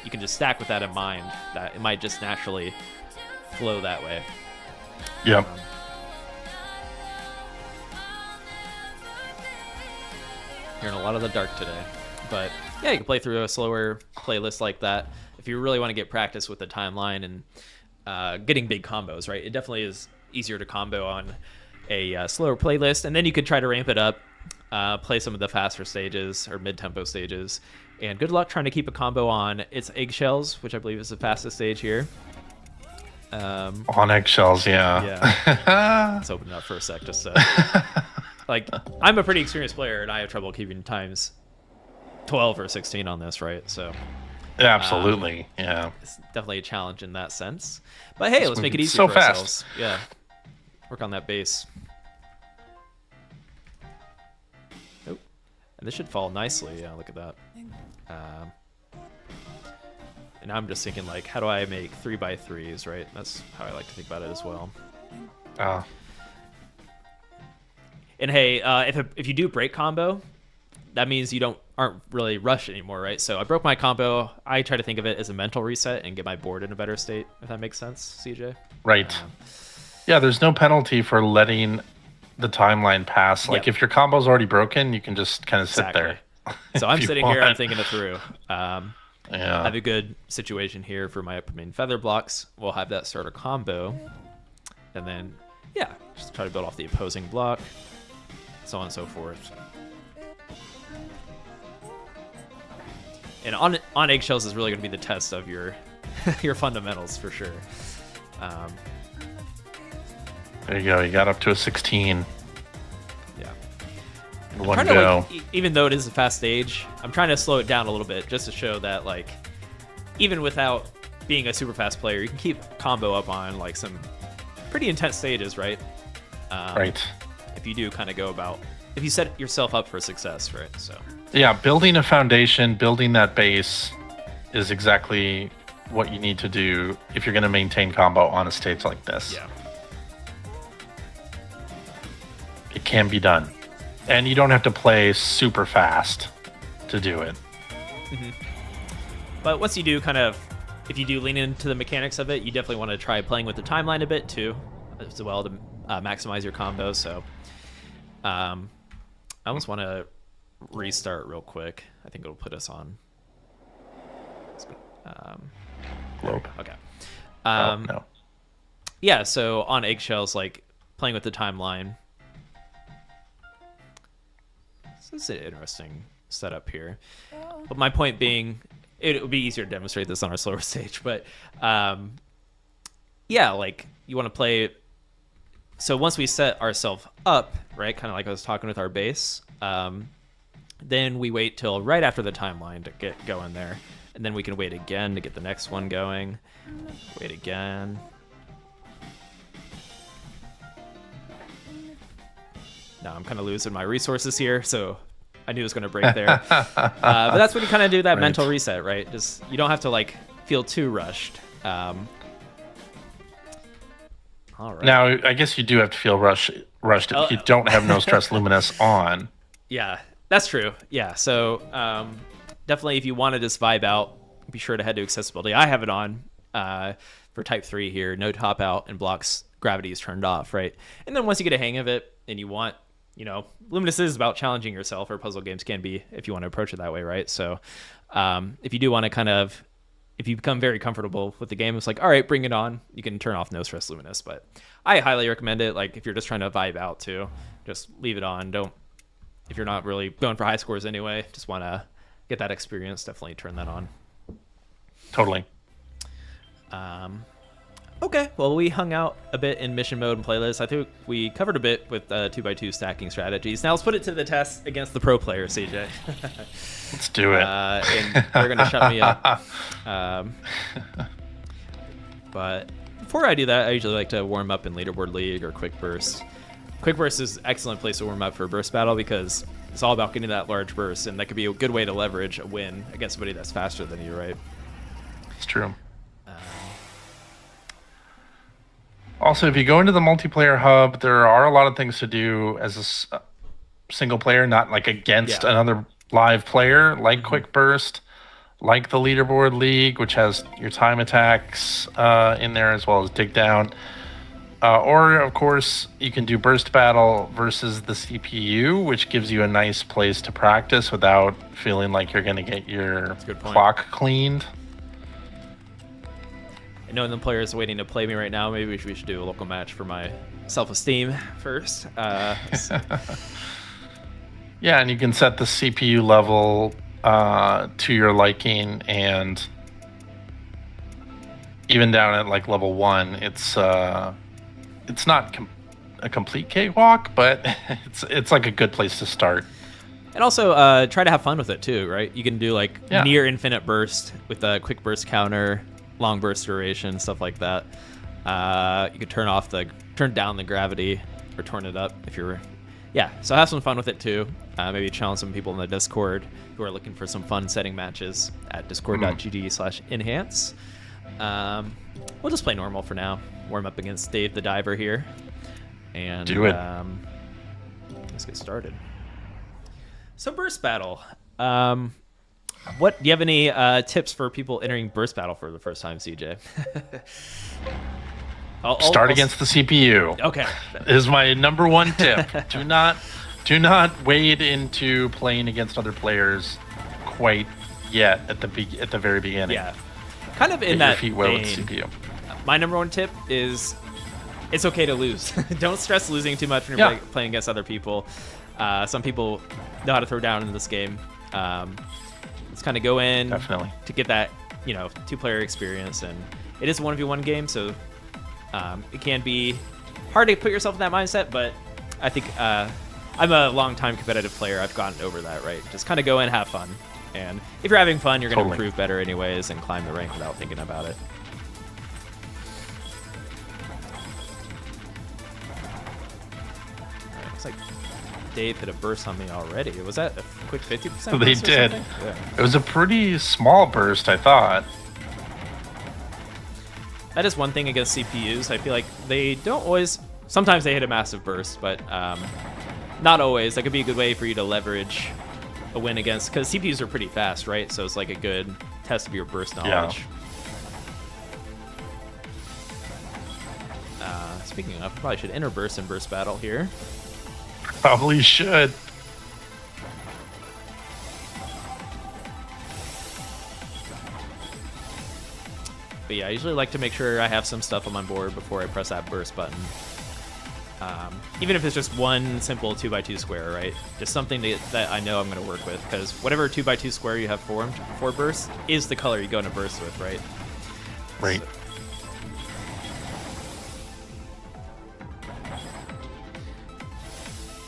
you can just stack with that in mind, that it might just naturally flow that way. Yep. Hearing a lot of the dark today. But yeah, you can play through a slower playlist like that if you really want to get practice with the timeline and getting big combos, right? It definitely is easier to combo on a slower playlist, and then you could try to ramp it up, play some of the faster stages or mid-tempo stages. And good luck trying to keep a combo on It's Eggshells, which I believe is the fastest stage here. On eggshells, yeah. Yeah. Let's open it up for a sec. Just like, I'm a pretty experienced player, and I have trouble keeping times 12 or 16 on this, right? So absolutely, yeah. It's definitely a challenge in that sense. But hey, let's make it easy so for fast. ourselves. Yeah. Work on that base. Oh, and this should fall nicely. Yeah, look at that. And I'm just thinking, like, how do I make 3x3s, right? That's how I like to think about it as well. And hey, if you do break combo, that means you aren't really rushed anymore, right? So I broke my combo. I try to think of it as a mental reset and get my board in a better state, if that makes sense, CJ. Right. Yeah, there's no penalty for letting the timeline pass. Like, if your combo's already broken, you can just kind of sit there. So I'm sitting here, I'm thinking it through. Yeah. I have a good situation here for my upper main feather blocks. We'll have that start a combo. And then, yeah, just try to build off the opposing block. So on and so forth. And on eggshells is really going to be the test of your your fundamentals for sure. There you go. You got up to a 16. Yeah. In one go. Even though it is a fast stage, I'm trying to slow it down a little bit just to show that, like, even without being a super fast player, you can keep combo up on like some pretty intense stages, right? Right. If you do kind of go about, if you set yourself up for success, right? So yeah, building a foundation, building that base is exactly what you need to do if you're going to maintain combo on a stage like this. yeah. It can be done. And you don't have to play super fast to do it. But once you do if you do lean into the mechanics of it, you definitely want to try playing with the timeline a bit too, as well, to maximize your combos. So I almost want to restart real quick. I think it'll put us on. Globe. Okay. No. Yeah, so on eggshells, like playing with the timeline. This is an interesting setup here. But my point being, it would be easier to demonstrate this on our slower stage. But yeah, like you want to play. So once we set ourselves up, right, kind of like I was talking with our base, then we wait till right after the timeline to get going there. And then we can wait again to get the next one going. Wait again. Now I'm kind of losing my resources here, so I knew it was going to break there. But that's when you kind of do that mental reset, right? Just you don't have to like feel too rushed. All right. Now, I guess you do have to feel rushed if you don't have No Stress Luminous on. Yeah, that's true. Yeah, so definitely if you want to just vibe out, be sure to head to accessibility. I have it on for type 3 here, no top out, and blocks gravity is turned off, right? And then once you get a hang of it and you want, Luminous is about challenging yourself, or puzzle games can be if you want to approach it that way, right? So if you do want to if you become very comfortable with the game, it's like, all right, bring it on. You can turn off No Stress Luminous, but I highly recommend it. Like if you're just trying to vibe out too, just leave it on. If you're not really going for high scores anyway, just want to get that experience, definitely turn that on. Totally. Okay, well, we hung out a bit in mission mode and playlist. I think we covered a bit with 2x2 stacking strategies. Now let's put it to the test against the pro player, CJ. Let's do it. And they're going to shut me up. But before I do that, I usually like to warm up in Leaderboard League or Quick Burst. Quick Burst is an excellent place to warm up for a burst battle because it's all about getting that large burst, and that could be a good way to leverage a win against somebody that's faster than you, right? It's true. Also, if you go into the multiplayer hub, there are a lot of things to do as a single player, not like against another live player, like Quick Burst, like the Leaderboard League, which has your time attacks in there as well as dig down. Or, of course, you can do Burst Battle versus the CPU, which gives you a nice place to practice without feeling like you're going to get your clock cleaned. I know the players waiting to play me right now. Maybe we should do a local match for my self-esteem first. Yeah, and you can set the CPU level to your liking, and even down at like level 1, it's not a complete cakewalk, but it's like a good place to start. And also try to have fun with it too, right? You can do like near infinite burst with a quick burst counter, long burst duration, stuff like that. You could turn down the gravity or turn it up if you're, so have some fun with it too. Maybe challenge some people in the Discord who are looking for some fun setting matches at discord.gg/enhance. We'll just play normal for now. Warm up against Dave the Diver here. And do it. Let's get started. So burst battle. Do you have any tips for people entering burst battle for the first time, CJ? Start against the CPU. Okay, is my number one tip. do not wade into playing against other players quite yet at the very beginning. Yeah, kind of in Get that your feet wet vein. with CPU. My number one tip is it's okay to lose. Don't stress losing too much when you're playing against other people. Some people know how to throw down in this game. Let's kind of go in to get that, two-player experience, and it is a 1v1 game, so it can be hard to put yourself in that mindset, but I think I'm a long-time competitive player. I've gotten over that, right? Just kind of go in, have fun, and if you're having fun, you're going to improve better anyways and climb the rank without thinking about it. All right, looks like Dave hit a burst on me already. Was that a quick 50%? They did. Yeah. It was a pretty small burst, I thought. That is one thing against CPUs. I feel like they don't always. Sometimes they hit a massive burst, but not always. That could be a good way for you to leverage a win against, because CPUs are pretty fast, right? So it's like a good test of your burst knowledge. Speaking of, probably should enter burst and burst battle here. Probably should. But yeah, I usually like to make sure I have some stuff on my board before I press that burst button. Even if it's just one simple 2x2 square, right? Just something that I know I'm going to work with, because whatever 2x2 square you have formed for burst is the color you go into burst with, right? Right. So,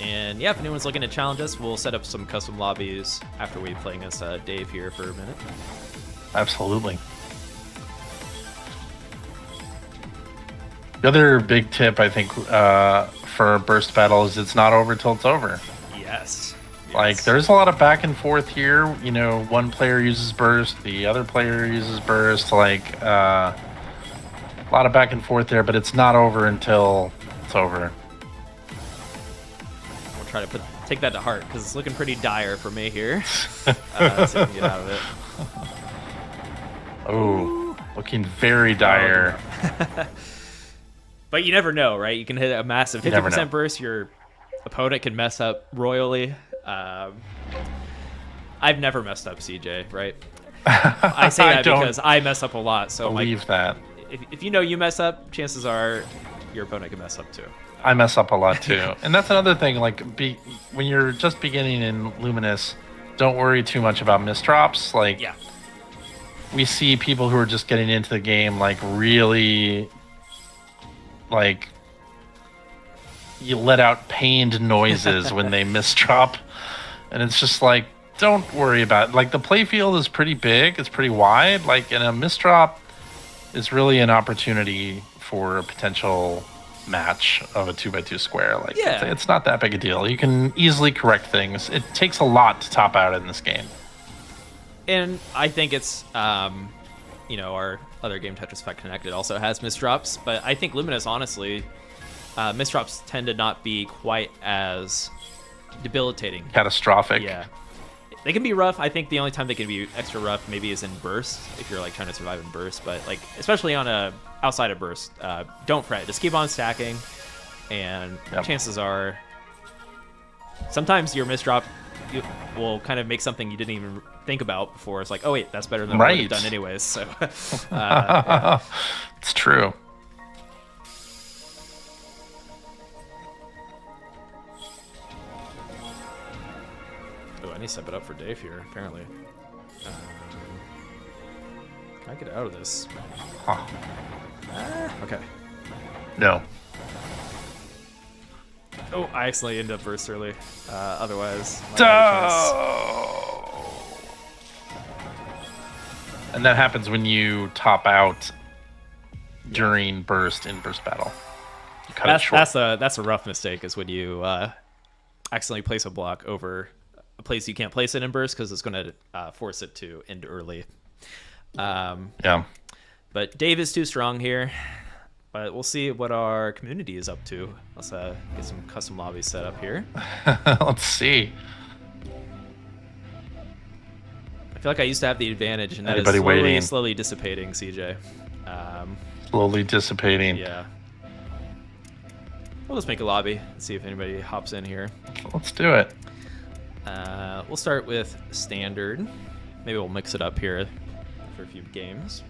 and yeah, if anyone's looking to challenge us, we'll set up some custom lobbies after we play against Dave here for a minute. Absolutely. The other big tip, I think, for burst battle is it's not over till it's over. Yes. Like, there's a lot of back and forth here. One player uses burst, the other player uses burst. Like, a lot of back and forth there, but it's not over until it's over. Try to take that to heart, because it's looking pretty dire for me here. So I can get out of it. Oh, looking very dire. But you never know, right? You can hit a massive 50% burst. Your opponent can mess up royally. I've never messed up, CJ, right? I say that because I mess up a lot. So believe that. If you mess up, chances are your opponent can mess up too. I mess up a lot too. And that's another thing, like when you're just beginning in Luminous, don't worry too much about misdrops. Like, we see people who are just getting into the game, like, really like you let out pained noises when they misdrop, and it's just like, don't worry about it. Like the playfield is pretty big, it's pretty wide, like, and a misdrop is really an opportunity for a potential match of a 2x2 square. Like, Yeah. it's not that big a deal. You can easily correct things. It takes a lot to top out in this game. And I think it's, our other game, Tetris Effect Connected, also has misdrops, but I think Luminous, honestly, misdrops tend to not be quite as debilitating. Catastrophic. Yeah. They can be rough. I think the only time they can be extra rough maybe is in burst, if you're like trying to survive in burst. But like, especially on outside of burst, don't fret. Just keep on stacking, and chances are, sometimes your misdrop will kind of make something you didn't even think about before. It's like, oh wait, that's better than what you've done anyways. So yeah. It's true. I need to step it up for Dave here, apparently. Can I get out of this? Huh. Okay. No. Oh, I accidentally ended up burst early. Otherwise, and that happens when you top out during burst in burst battle. You cut it short. That's a rough mistake, is when you accidentally place a block over a place you can't place it in burst, because it's going to force it to end early. Yeah. But Dave is too strong here. But we'll see what our community is up to. Let's get some custom lobbies set up here. Let's see. I feel like I used to have the advantage, and that Anybody is slowly dissipating, CJ. Slowly dissipating. Yeah. We'll just make a lobby and see if anybody hops in here. Let's do it. We'll start with standard. Maybe we'll mix it up here for a few games.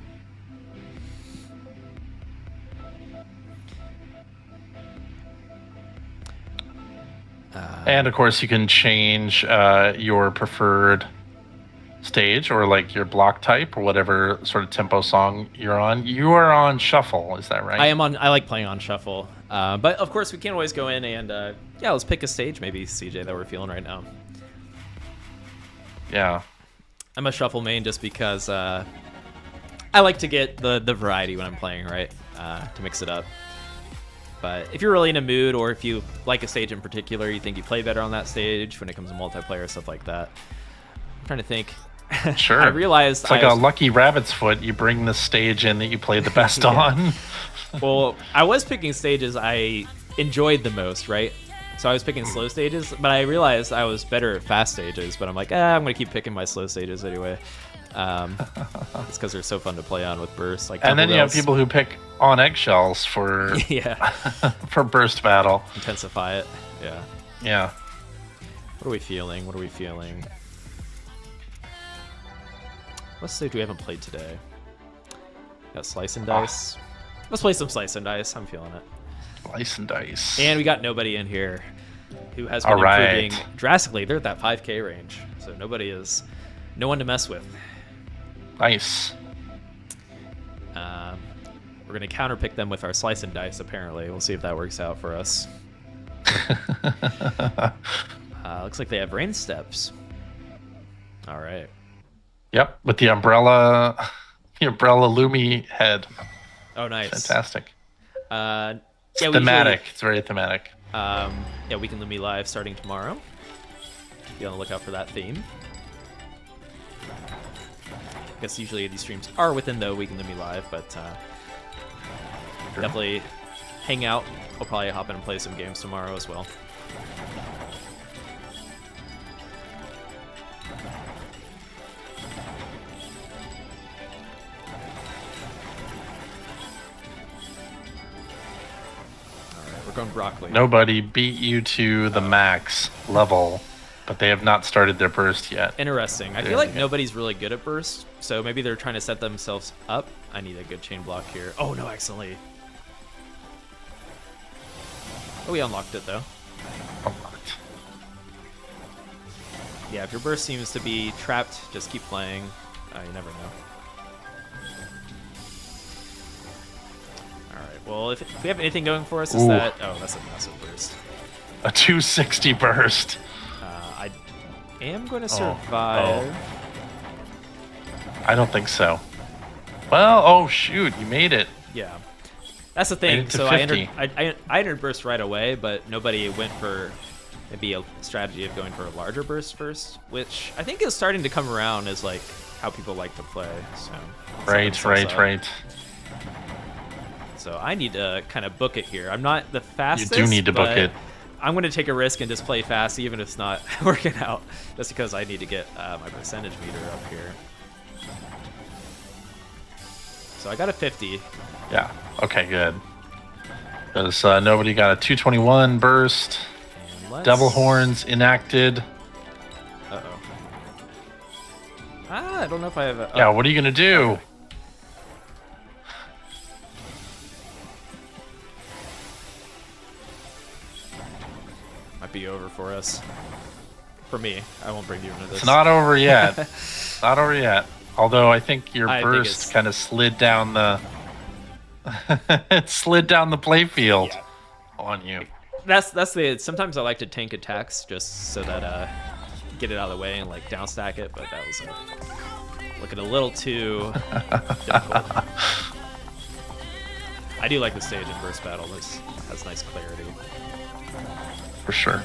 And of course, you can change your preferred stage, or like your block type, or whatever sort of tempo song you're on. You are on shuffle, is that right? I am on. I like playing on shuffle, but of course we can always go in and let's pick a stage, maybe, CJ, that we're feeling right now. Yeah. I'm a shuffle main just because I like to get the variety when I'm playing, right? To mix it up. But if you're really in a mood, or if you like a stage in particular, you think you play better on that stage when it comes to multiplayer, stuff like that. I'm trying to think. Sure. I realized it's like a lucky rabbit's foot. You bring the stage in that you play the best on. Well, I was picking stages I enjoyed the most, right? So I was picking slow stages, but I realized I was better at fast stages. But I'm like, I'm going to keep picking my slow stages anyway. It's because they're so fun to play on with burst. Like, and then you have people who pick on eggshells for for burst battle. Intensify it. Yeah. Yeah. What are we feeling? What stage we haven't played today? Got Slice and Dice. Let's play some Slice and Dice. I'm feeling it. Slice and Dice. And we got nobody in here who has been improving drastically. They're at that 5K range, so no one to mess with. Nice. We're going to counterpick them with our Slice and Dice, apparently. We'll see if that works out for us. Looks like they have rain steps. All right. Yep, with the umbrella Lumi head. Oh, nice. Fantastic. It's thematic. It's very thematic. We can Lumi Live starting tomorrow. Be on the lookout for that theme. I guess usually these streams are within the Weekend Lumi Live, but definitely hang out. I'll probably hop in and play some games tomorrow as well. Alright, we're going broccoli. Nobody beat you to the max level, but they have not started their burst yet. Interesting. I feel like nobody's really good at burst, so maybe they're trying to set themselves up. I need a good chain block here. Oh no, accidentally. Oh, we unlocked it though. Unlocked. Yeah, if your burst seems to be trapped, just keep playing. You never know. Alright. Well, if we have anything going for us, is Ooh. that... Oh, that's a massive burst. A 260 burst. I am going to survive. I don't think so. Well, oh shoot, you made it. Yeah. That's the Made thing. it to So 50. I entered burst right away, but nobody went for maybe a strategy of going for a larger burst first, which I think is starting to come around as like how people like to play. So Right. So I need to kind of book it here. I'm not the fastest. You do need to book but it. I'm going to take a risk and just play fast, even if it's not working out. That's because I need to get my percentage meter up here. So I got a 50. Yeah. Okay, good. Because nobody got a 221 burst. And let's... Devil horns enacted. Uh-oh. I don't know if I have a... Yeah, what are you gonna do? Might be over for us. For me. I won't bring you into this. It's not over yet. Not over yet. Although I think your I think burst it's- kind of slid down the it slid down the playfield Yeah. on you. That's the... Sometimes I like to tank attacks just so that get it out of the way and like down stack it, but that was looking a little too difficult. I do like the stage in burst battle. This has nice clarity. For sure.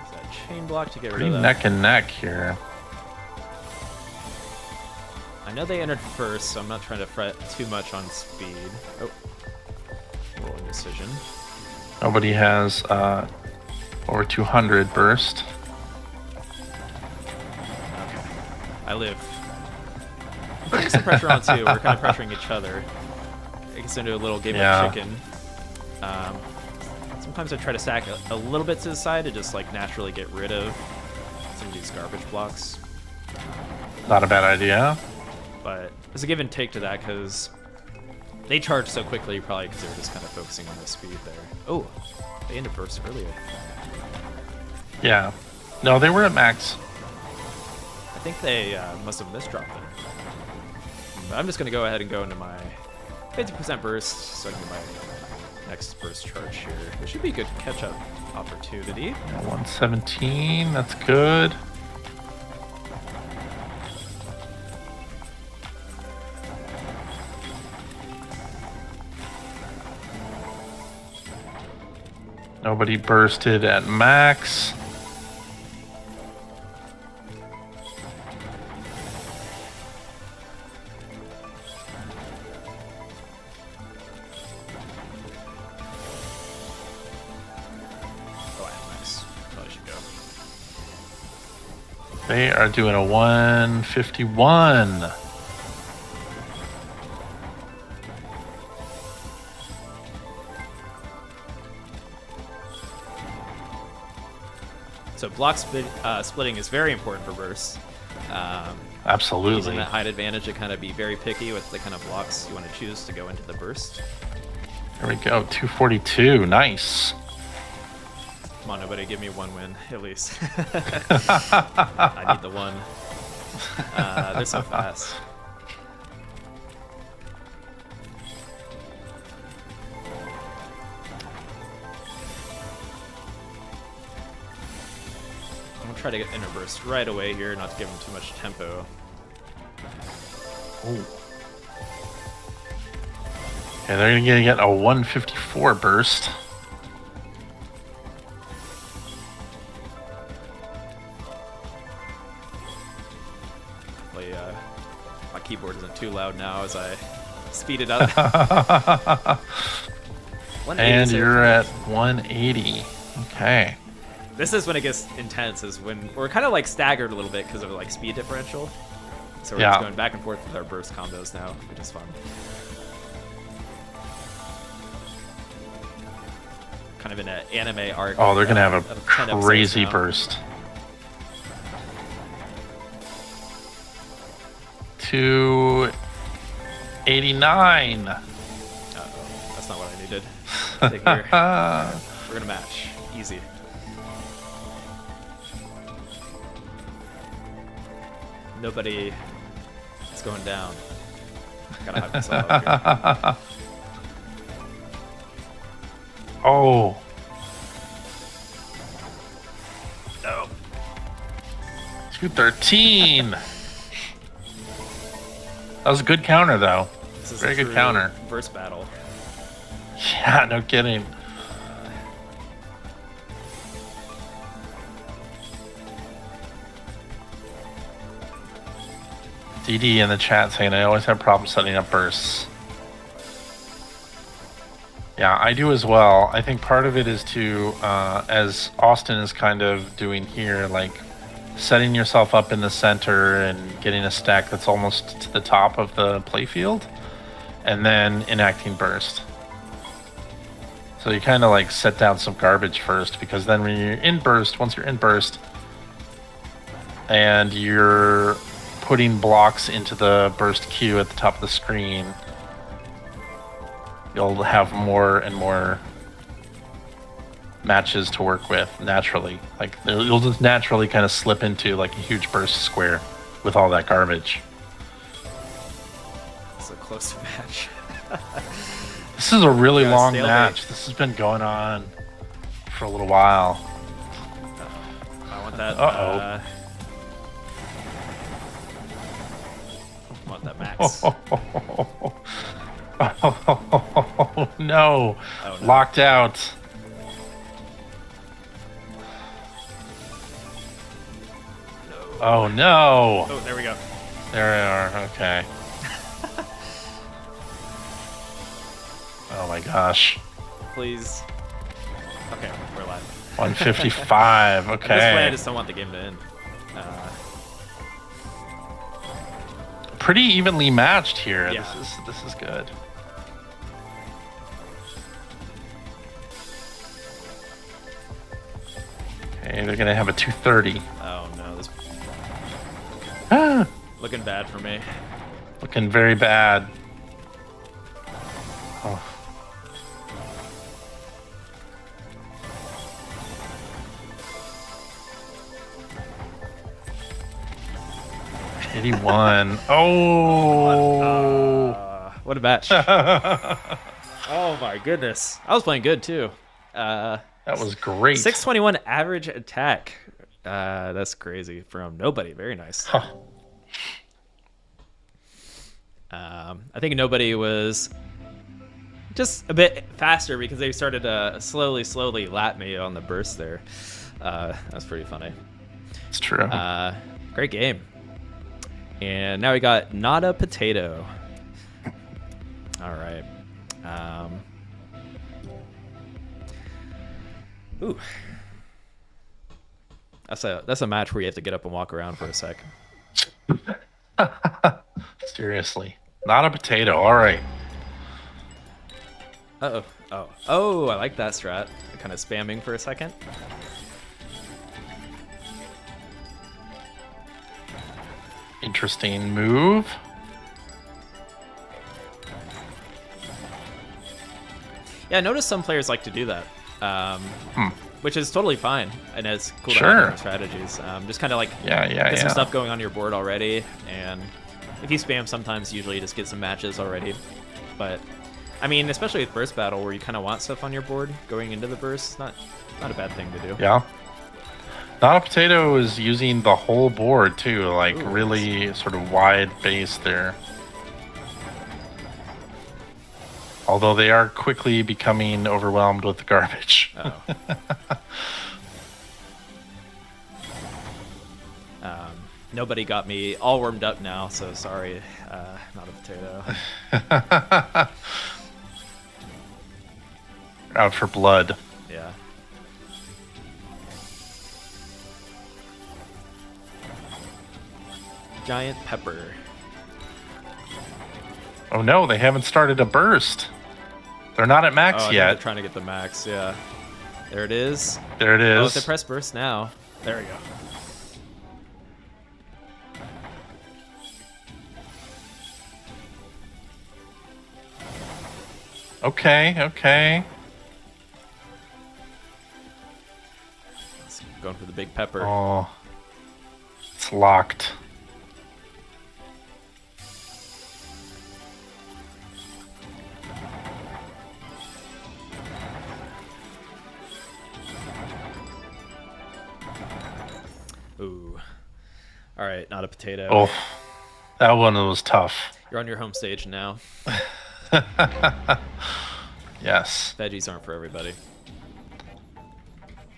Is that chain block to get rid Pretty of that? neck and neck here. I know they entered first, so I'm not trying to fret too much on speed. Oh, roll indecision. Nobody has over 200 burst. Okay, I live. I'm putting some pressure on too. We're kind of pressuring each other. It gets into a little game Yeah. of chicken. Sometimes I try to stack a little bit to the side to just like naturally get rid of some of these garbage blocks. Not a bad idea. But there's a give and take to that because they charge so quickly, probably because they were just kind of focusing on the speed there. Oh, they ended burst earlier. Yeah. No, they were at max. I think they must have misdropped them. But I'm just going to go ahead and go into my 50% burst so I can get my next burst charge here. There should be a good catch-up opportunity. 117, that's good. Nobody bursted at max. Oh, I have max. Probably should go. They are doing a 151. So block splitting is very important for bursts. Using Absolutely. that height advantage to kind of be very picky with the kind of blocks you want to choose to go into the burst. There we go. 242. Nice. Come on, nobody give me one win, at least. I need the one. They're so fast. I'm gonna try to get inner burst right away here, not to give him too much tempo. Ooh. Yeah, they're gonna get a 154 burst. Hopefully, my keyboard isn't too loud now as I speed it up. 180 And so you're far. at 180. Okay. This is when it gets intense, is when we're kind of like staggered a little bit because of like speed differential. So we're Yeah. just going back and forth with our burst combos now, which is fun. Kind of in an anime arc. Oh, they're gonna have of a 10 episodes crazy now. burst. to 89. Uh-oh, that's not what I needed. Take here. We're gonna match. Easy. Nobody is going down. Gotta hype myself up here. Oh. No. 213. That was a good counter, though. This is Very a good true counter. Verse battle. Yeah, no kidding. DD in the chat saying I always have problems setting up bursts. Yeah, I do as well. I think part of it is to, as Austin is kind of doing here, like setting yourself up in the center and getting a stack that's almost to the top of the playfield, and then enacting burst. So you kind of like set down some garbage first, because then when you're in burst, once you're in burst, and you're putting blocks into the burst queue at the top of the screen, you'll have more and more matches to work with naturally. Like you'll just naturally kind of slip into like a huge burst square with all that garbage. It's a close match. This is a really Yeah, long stalemate. match. This has been going on for a little while. I want that. Uh-oh. I want that max. Oh, no. Oh, no. Locked out. Oh no. Oh, there we go. There we are. Okay. Oh my gosh. Please. Okay, we're live. 155. At this point, I Okay. just don't want the game to end. Pretty evenly matched here. Yeah. This is good. Okay, they're gonna have a 230. Oh no, this Ah, looking bad for me. looking very bad. Oh. '81. Oh. What a match. Oh my goodness. I was playing good too. That was great. 621 average attack. That's crazy from nobody. Very nice. Huh. I think nobody was just a bit faster because they started to slowly lap me on the burst there. That's pretty funny. It's true. Great game. And now we got Not a Potato. All right. Ooh. That's a match where you have to get up and walk around for a sec. Seriously. Not a potato. All right. Uh-oh. Oh, I like that strat. Kind of spamming for a second. Interesting move. Yeah, I noticed some players like to do that, which is totally fine, and it's cool to Sure. have different strategies. Just kind of like get some stuff going on your board already, and if you spam, sometimes usually you just get some matches already. But I mean, especially with burst battle, where you kind of want stuff on your board going into the burst, not a bad thing to do. Yeah. Not a potato is using the whole board too, like Ooh, really sort of wide base there. Although they are quickly becoming overwhelmed with the garbage. Oh. Nobody got me all warmed up now, so sorry. Not a potato. Out for blood. Yeah. Giant pepper. Oh no, they haven't started a burst. They're not at max I think yet. they're trying to get the max, yeah. There it is. There it Oh, is. if they press burst now. There we go. Okay. Going for the big pepper. Oh, it's locked. Ooh. All right, not a potato. Oh, that one was tough. You're on your home stage now. Yes. Veggies aren't for everybody.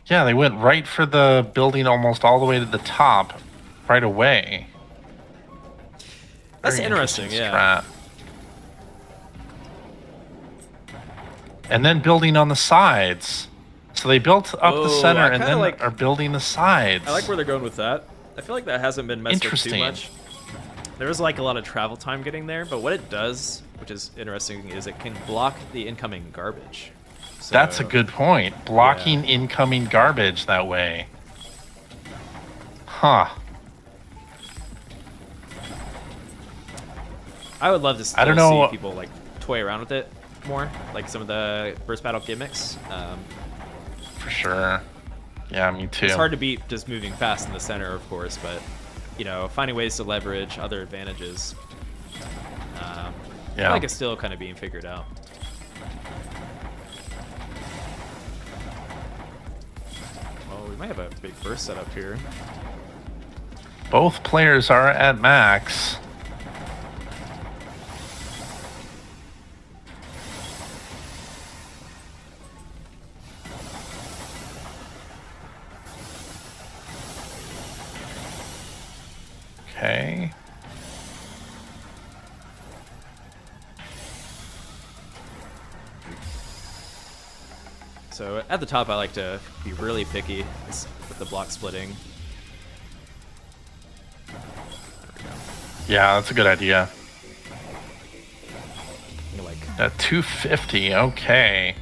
Yeah, they went right for the building almost all the way to the top right away. That's Very interesting, yeah. strat. And then building on the sides. So they built up the Oh, center I and kinda then like- are building the sides. I like where they're going with that. I feel like that hasn't been messed with too Interesting. much. There was like a lot of travel time getting there, but what it does, which is interesting, is it can block the incoming garbage. So, That's a good point. Blocking incoming garbage that way. Huh. I would love to still I don't know. see people like toy around with it more, like some of the burst battle gimmicks. For sure. Yeah, me too. It's hard to beat just moving fast in the center, of course, but you know, finding ways to leverage other advantages. I feel like it's still kind of being figured out. Well, we might have a big burst setup here. Both players are at max. Okay. So at the top, I like to be really picky with the block splitting. Yeah, that's a good idea. You know, like, At 250, okay.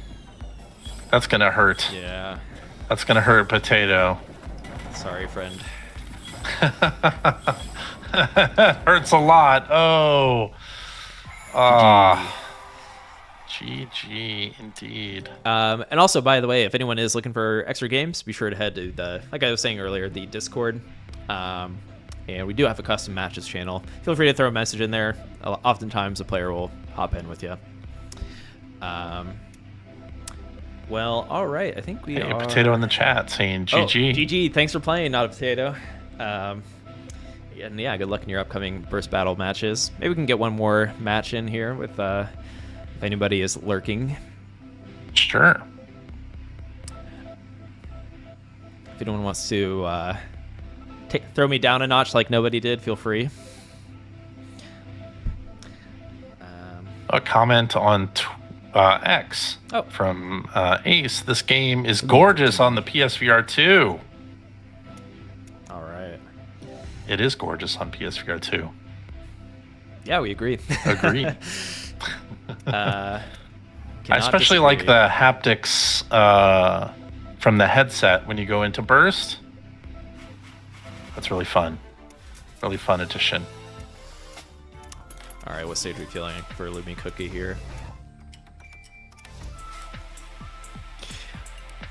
That's gonna hurt. yeah. That's gonna hurt Potato. Sorry, friend. Hurts a lot. Oh. Ah. GG, indeed. And also, by the way, if anyone is looking for extra games, be sure to head to the, like I was saying earlier, the Discord. And we do have a custom matches channel. Feel free to throw a message in there. Oftentimes, a player will hop in with you. Well, all right. I think we Hey, are... Potato in the chat saying Oh, GG. GG. Thanks for playing, Not a Potato. And yeah, good luck in your upcoming burst battle matches. Maybe we can get one more match in here with if anybody is lurking. Sure. If anyone wants to throw me down a notch like nobody did, feel free. A comment on X from Ace. This game is gorgeous on the PSVR 2. All right. It is gorgeous on PSVR 2. Yeah, we agree. Agreed. I Cannot especially like disagree. the haptics from the headset when you go into burst. That's really fun. Really fun addition. All right, what stage are we feeling for Lumines Cookie here?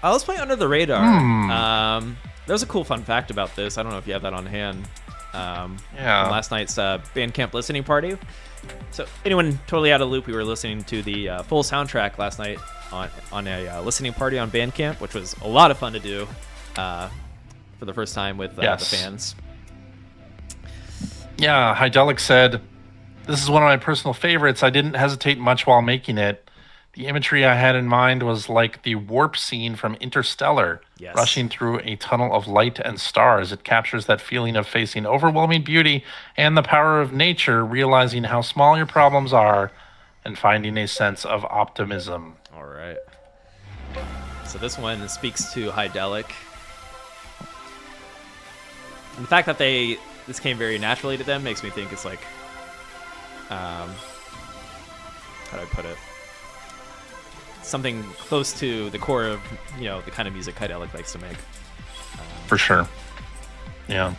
Let's play Under the Radar. There's a cool fun fact about this. I don't know if you have that on hand. From last night's Bandcamp listening party. So anyone totally out of the loop, we were listening to the full soundtrack last night on a listening party on Bandcamp, which was a lot of fun to do for the first time with the fans. Yeah, Hydelic said, "This is one of my personal favorites. I didn't hesitate much while making it. The imagery I had in mind was like the warp scene from Interstellar, rushing through a tunnel of light and stars. It captures that feeling of facing overwhelming beauty and the power of nature, realizing how small your problems are, and finding a sense of optimism." All right. So this one speaks to Hydelic. And the fact that this came very naturally to them makes me think it's like, how do I put it? Something close to the core of, you know, the kind of music Hydelic likes to make. For sure. Yeah.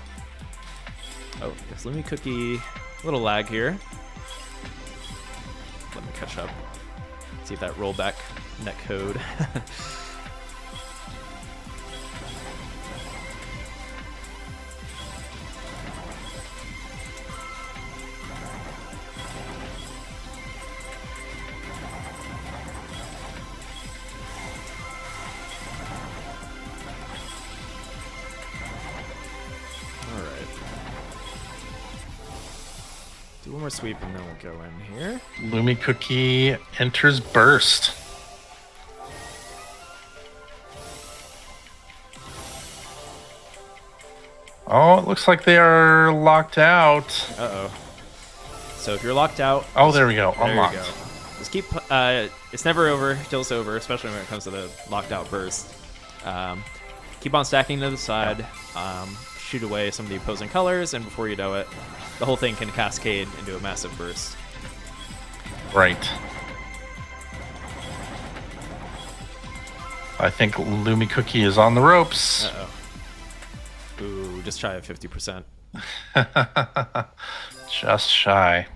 Oh, yes, Lumines Cookie. A little lag here. Let me catch up. See if that rollback net code. Do one more sweep and then we'll go in here. Lumi Cookie enters burst. Oh, it looks like they are locked out. Uh-oh. So if you're locked out... Oh, there we go. There Unlocked. you go. Just keep... it's never over till it's over, especially when it comes to the locked out burst. Keep on stacking to the side. Shoot away some of the opposing colors, and before you know it, the whole thing can cascade into a massive burst. Right. I think Lumi Cookie is on the ropes. Uh-oh. Ooh, just shy of 50%. Just shy.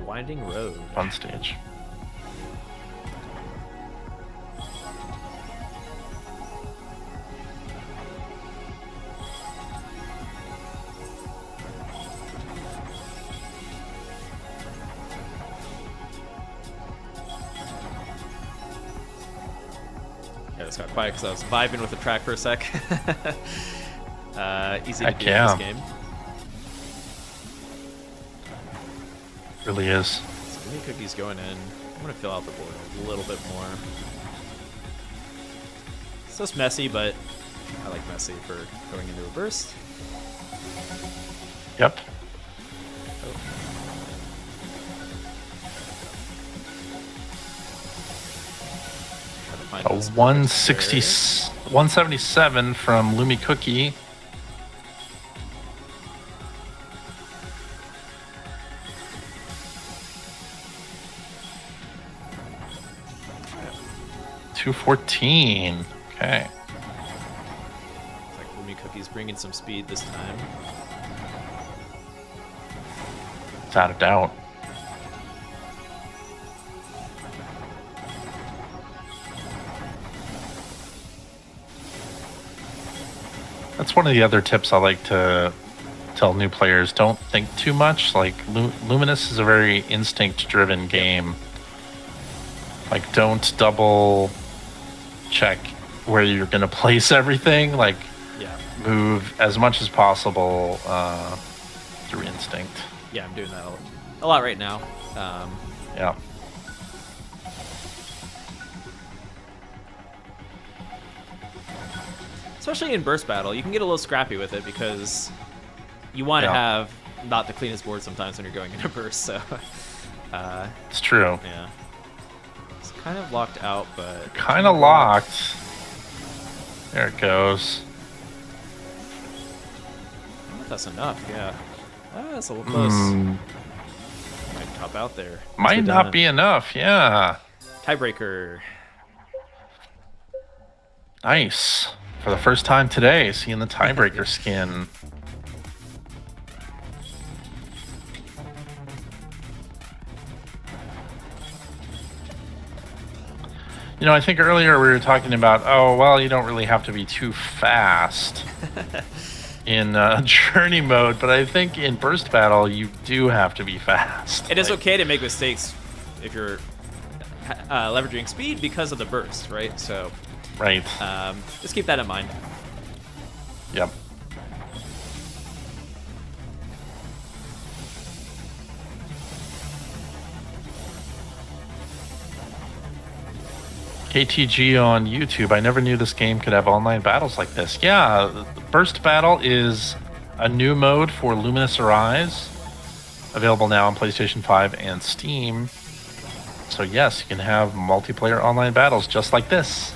Winding Road. Fun stage. Yeah, just got quiet because I was vibing with the track for a sec. Easy to Heck beat yeah. this game. Really is. So Lumi Cookie's going in. I'm going to fill out the board a little bit more. It's just messy, but I like messy for going into a burst. Yep. A 177 from Lumi Cookie. $214. Okay. Looks like Lumi Cookie's bringing some speed this time. Without a doubt. That's one of the other tips I like to tell new players. Don't think too much. Like, Luminous is a very instinct-driven game. Like, don't double check where you're going to place everything. Like, Yeah. move as much as possible through instinct. Yeah, I'm doing that a lot right now. Yeah. Especially in burst battle, you can get a little scrappy with it because you want to Yeah. have not the cleanest board sometimes when you're going into burst. So, It's true. yeah, it's kind of locked out, but Kind of locked. There it goes. I don't know if that's enough. Yeah, that's a little close. Might top out there. Might Let's get not done. be enough. Yeah. Tiebreaker. Nice. For the first time today, seeing the tiebreaker skin. You know, I think earlier we were talking about, oh, well, you don't really have to be too fast in journey mode, but I think in burst battle, you do have to be fast. It is Like, okay to make mistakes if you're leveraging speed because of the burst, right? So Right. just keep that in mind. Yep. KTG on YouTube. I never knew this game could have online battles like this. Yeah, Burst Battle is a new mode for Lumines Arise, available now on PlayStation 5 and Steam. So yes, you can have multiplayer online battles just like this.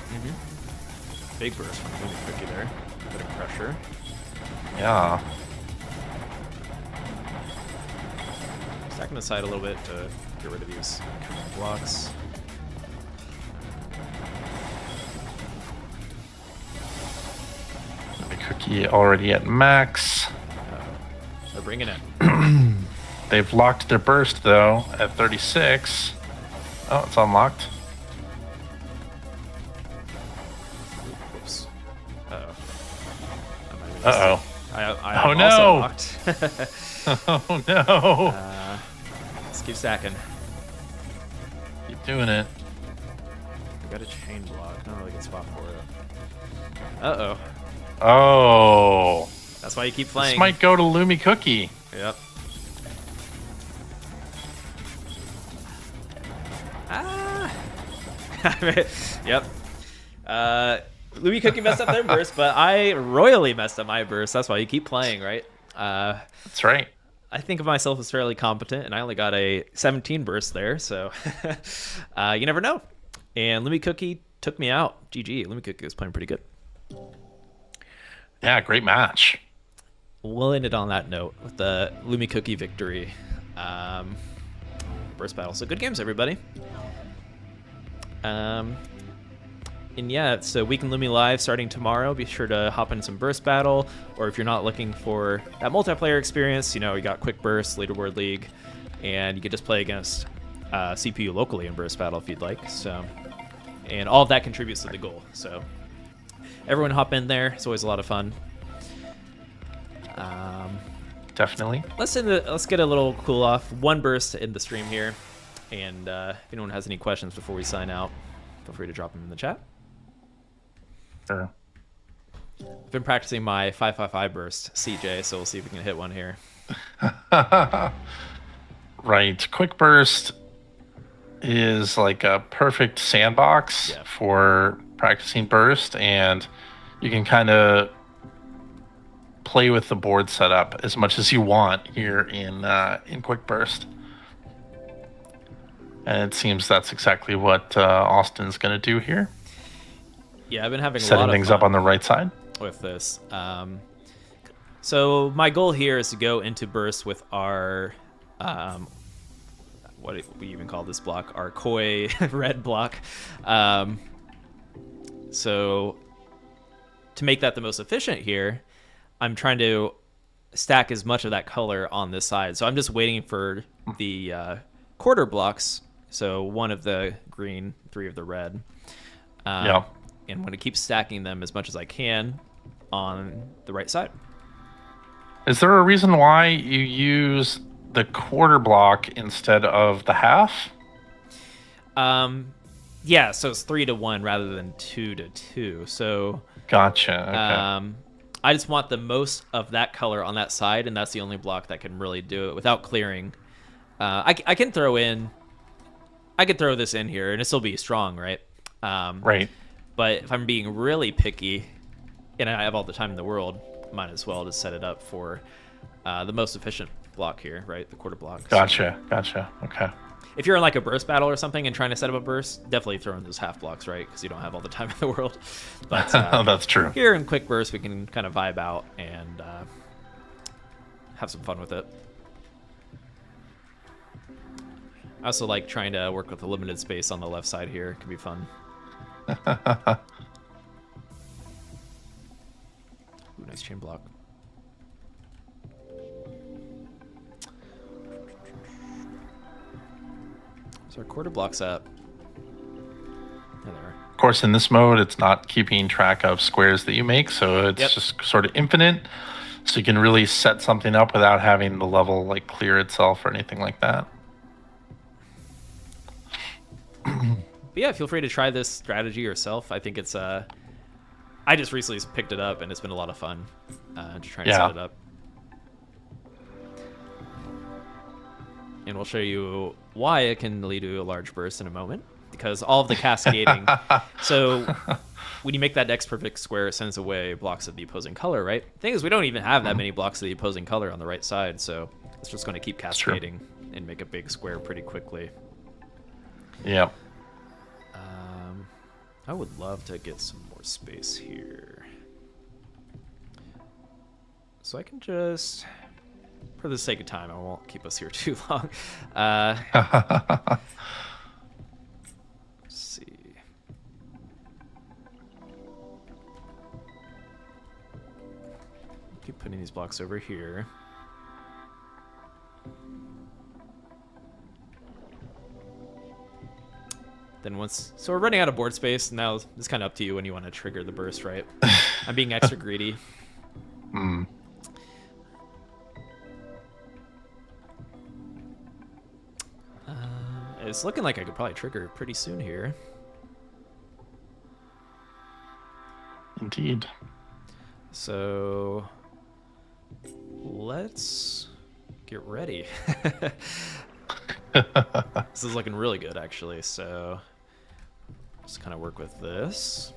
Big burst from Lumi Cookie there. Bit of pressure. Yeah. Stacking the side a little bit to get rid of these blocks. The Cookie already at max. They're bringing it. They've locked their burst, though, at 36. Oh, it's unlocked. Oops. Uh-oh. Uh-oh. I Oh, also no. locked. Oh, no. Let's keep stacking. Keep doing it. We got a chain block. Not a really good spot for it. Uh-oh. Oh. That's why you keep playing. This might go to Lumi Cookie. Yep. Ah. Yep. Louis Cookie messed up their burst, but I royally messed up my burst. That's why you keep playing, right? That's right. I think of myself as fairly competent, and I only got a 17 burst there, so you never know. And Lumi Cookie took me out. GG. Lumi Cookie was playing pretty good. Yeah, great match. We'll end it on that note with the Lumi Cookie victory. Burst battle. So good games, everybody. And yeah, so Weekend Lumi Live starting tomorrow. Be sure to hop in some Burst Battle, or if you're not looking for that multiplayer experience, you know, you got Quick Burst, Leaderboard League, and you could just play against CPU locally in Burst Battle if you'd like. So, and all of that contributes to the goal. So everyone hop in there. It's always a lot of fun. Definitely. Let's get a little cool off. One burst to end the stream here, and if anyone has any questions before we sign out, feel free to drop them in the chat. Sure. I've been practicing my 555 burst, CJ, so we'll see if we can hit one here. Right. Quick Burst is like a perfect sandbox for practicing burst, and you can kind of play with the board setup as much as you want here in Quick Burst. And it seems that's exactly what Austin's going to do here. Yeah, I've been having a lot setting of things fun up on the right side with this. So my goal here is to go into burst with our what do we even call this block? Our koi red block. So to make that the most efficient here, I'm trying to stack as much of that color on this side. So I'm just waiting for the quarter blocks. So one of the green, three of the red. Yeah. And I'm going to keep stacking them as much as I can on the right side. Is there a reason why you use the quarter block instead of the half? Yeah, so it's 3-to-1 rather than 2-to-2. So Gotcha. Okay. I just want the most of that color on that side, and that's the only block that can really do it without clearing. I can throw this in here, and it'll still be strong, right? Right. But if I'm being really picky, and I have all the time in the world, might as well just set it up for the most efficient block here, right? The quarter block. Gotcha. Gotcha. Okay. If you're in like a burst battle or something and trying to set up a burst, definitely throw in those half blocks, right? Because you don't have all the time in the world. But that's true. Here in quick burst, we can kind of vibe out and have some fun with it. I also like trying to work with the limited space on the left side here. It can be fun. Ooh, nice chain block. So our quarter block's up. There they are. Of course, in this mode, it's not keeping track of squares that you make, so it's just sort of infinite. So you can really set something up without having the level like clear itself or anything like that. But yeah, feel free to try this strategy yourself. I think it's I just recently picked it up and it's been a lot of fun to try and set it up. And we'll show you why it can lead to a large burst in a moment, because all of the cascading. So when you make that next perfect square, it sends away blocks of the opposing color, right? The thing is, we don't even have that many blocks of the opposing color on the right side, so it's just going to keep cascading and make a big square pretty quickly. Yep. I would love to get some more space here. So I can just, for the sake of time, I won't keep us here too long. Let's see. Keep putting these blocks over here. then so we're running out of board space. Now it's kind of up to you when you want to trigger the burst, right? I'm being extra greedy. It's looking like I could probably trigger pretty soon here. Indeed. So let's get ready. This is looking really good, actually. So just kind of work with this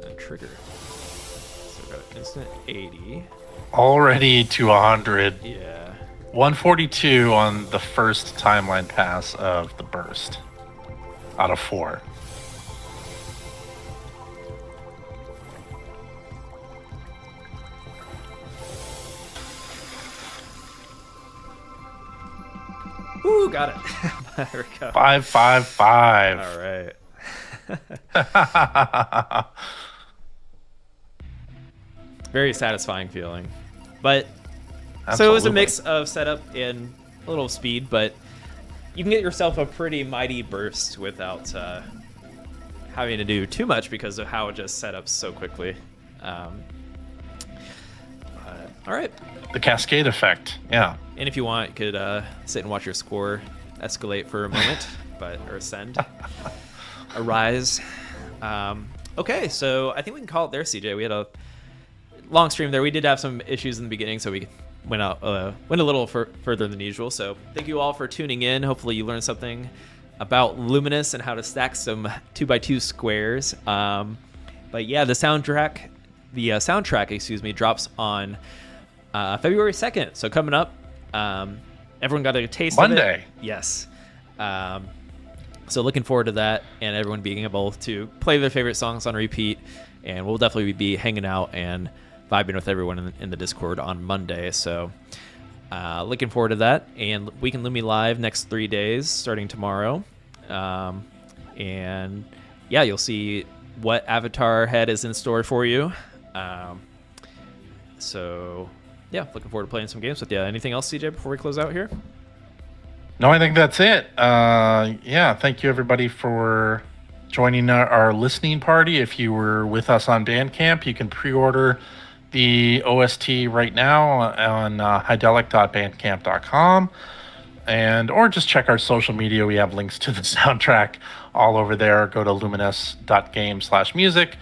and trigger. So we've got an instant 80. Already to 100. Yeah. 142 on the first timeline pass of the burst out of 4. Ooh, got it. There we go. 555. All right. Very satisfying feeling. But so it was a mix of setup and a little speed, but you can get yourself a pretty mighty burst without having to do too much because of how it just set up so quickly. All right. The cascade effect, yeah. And if you want, you could sit and watch your score escalate for a moment, or ascend, arise. Okay, so I think we can call it there, CJ. We had a long stream there. We did have some issues in the beginning, so we went a little further than usual. So thank you all for tuning in. Hopefully you learned something about Luminous and how to stack some 2x2 squares. But yeah, the soundtrack, drops on February 2nd. So coming up, everyone got a taste of it. Monday. Yes. So looking forward to that and everyone being able to play their favorite songs on repeat. And we'll definitely be hanging out and vibing with everyone in the Discord on Monday. So looking forward to that. And we can Lumi live next 3 days starting tomorrow. And yeah, you'll see what avatar head is in store for you. So yeah, looking forward to playing some games with you. Anything else, CJ, before we close out here? No, I think that's it. Yeah, thank you everybody for joining our listening party. If you were with us on Bandcamp, you can pre-order the OST right now on hydelic.bandcamp.com, or just check our social media. We have links to the soundtrack all over there. Go to luminous.game/music.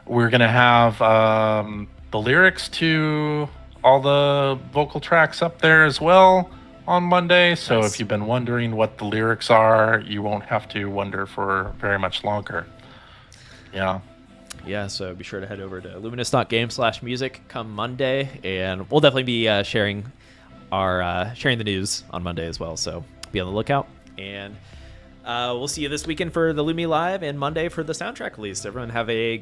We're going to have the lyrics to all the vocal tracks up there as well on Monday. So Nice. If you've been wondering what the lyrics are, you won't have to wonder for very much longer. Yeah. Yeah, so be sure to head over to luminous.game/music come Monday, and we'll definitely be sharing the news on Monday as well. So be on the lookout, and we'll see you this weekend for the Lumi Live and Monday for the soundtrack release. Everyone have a good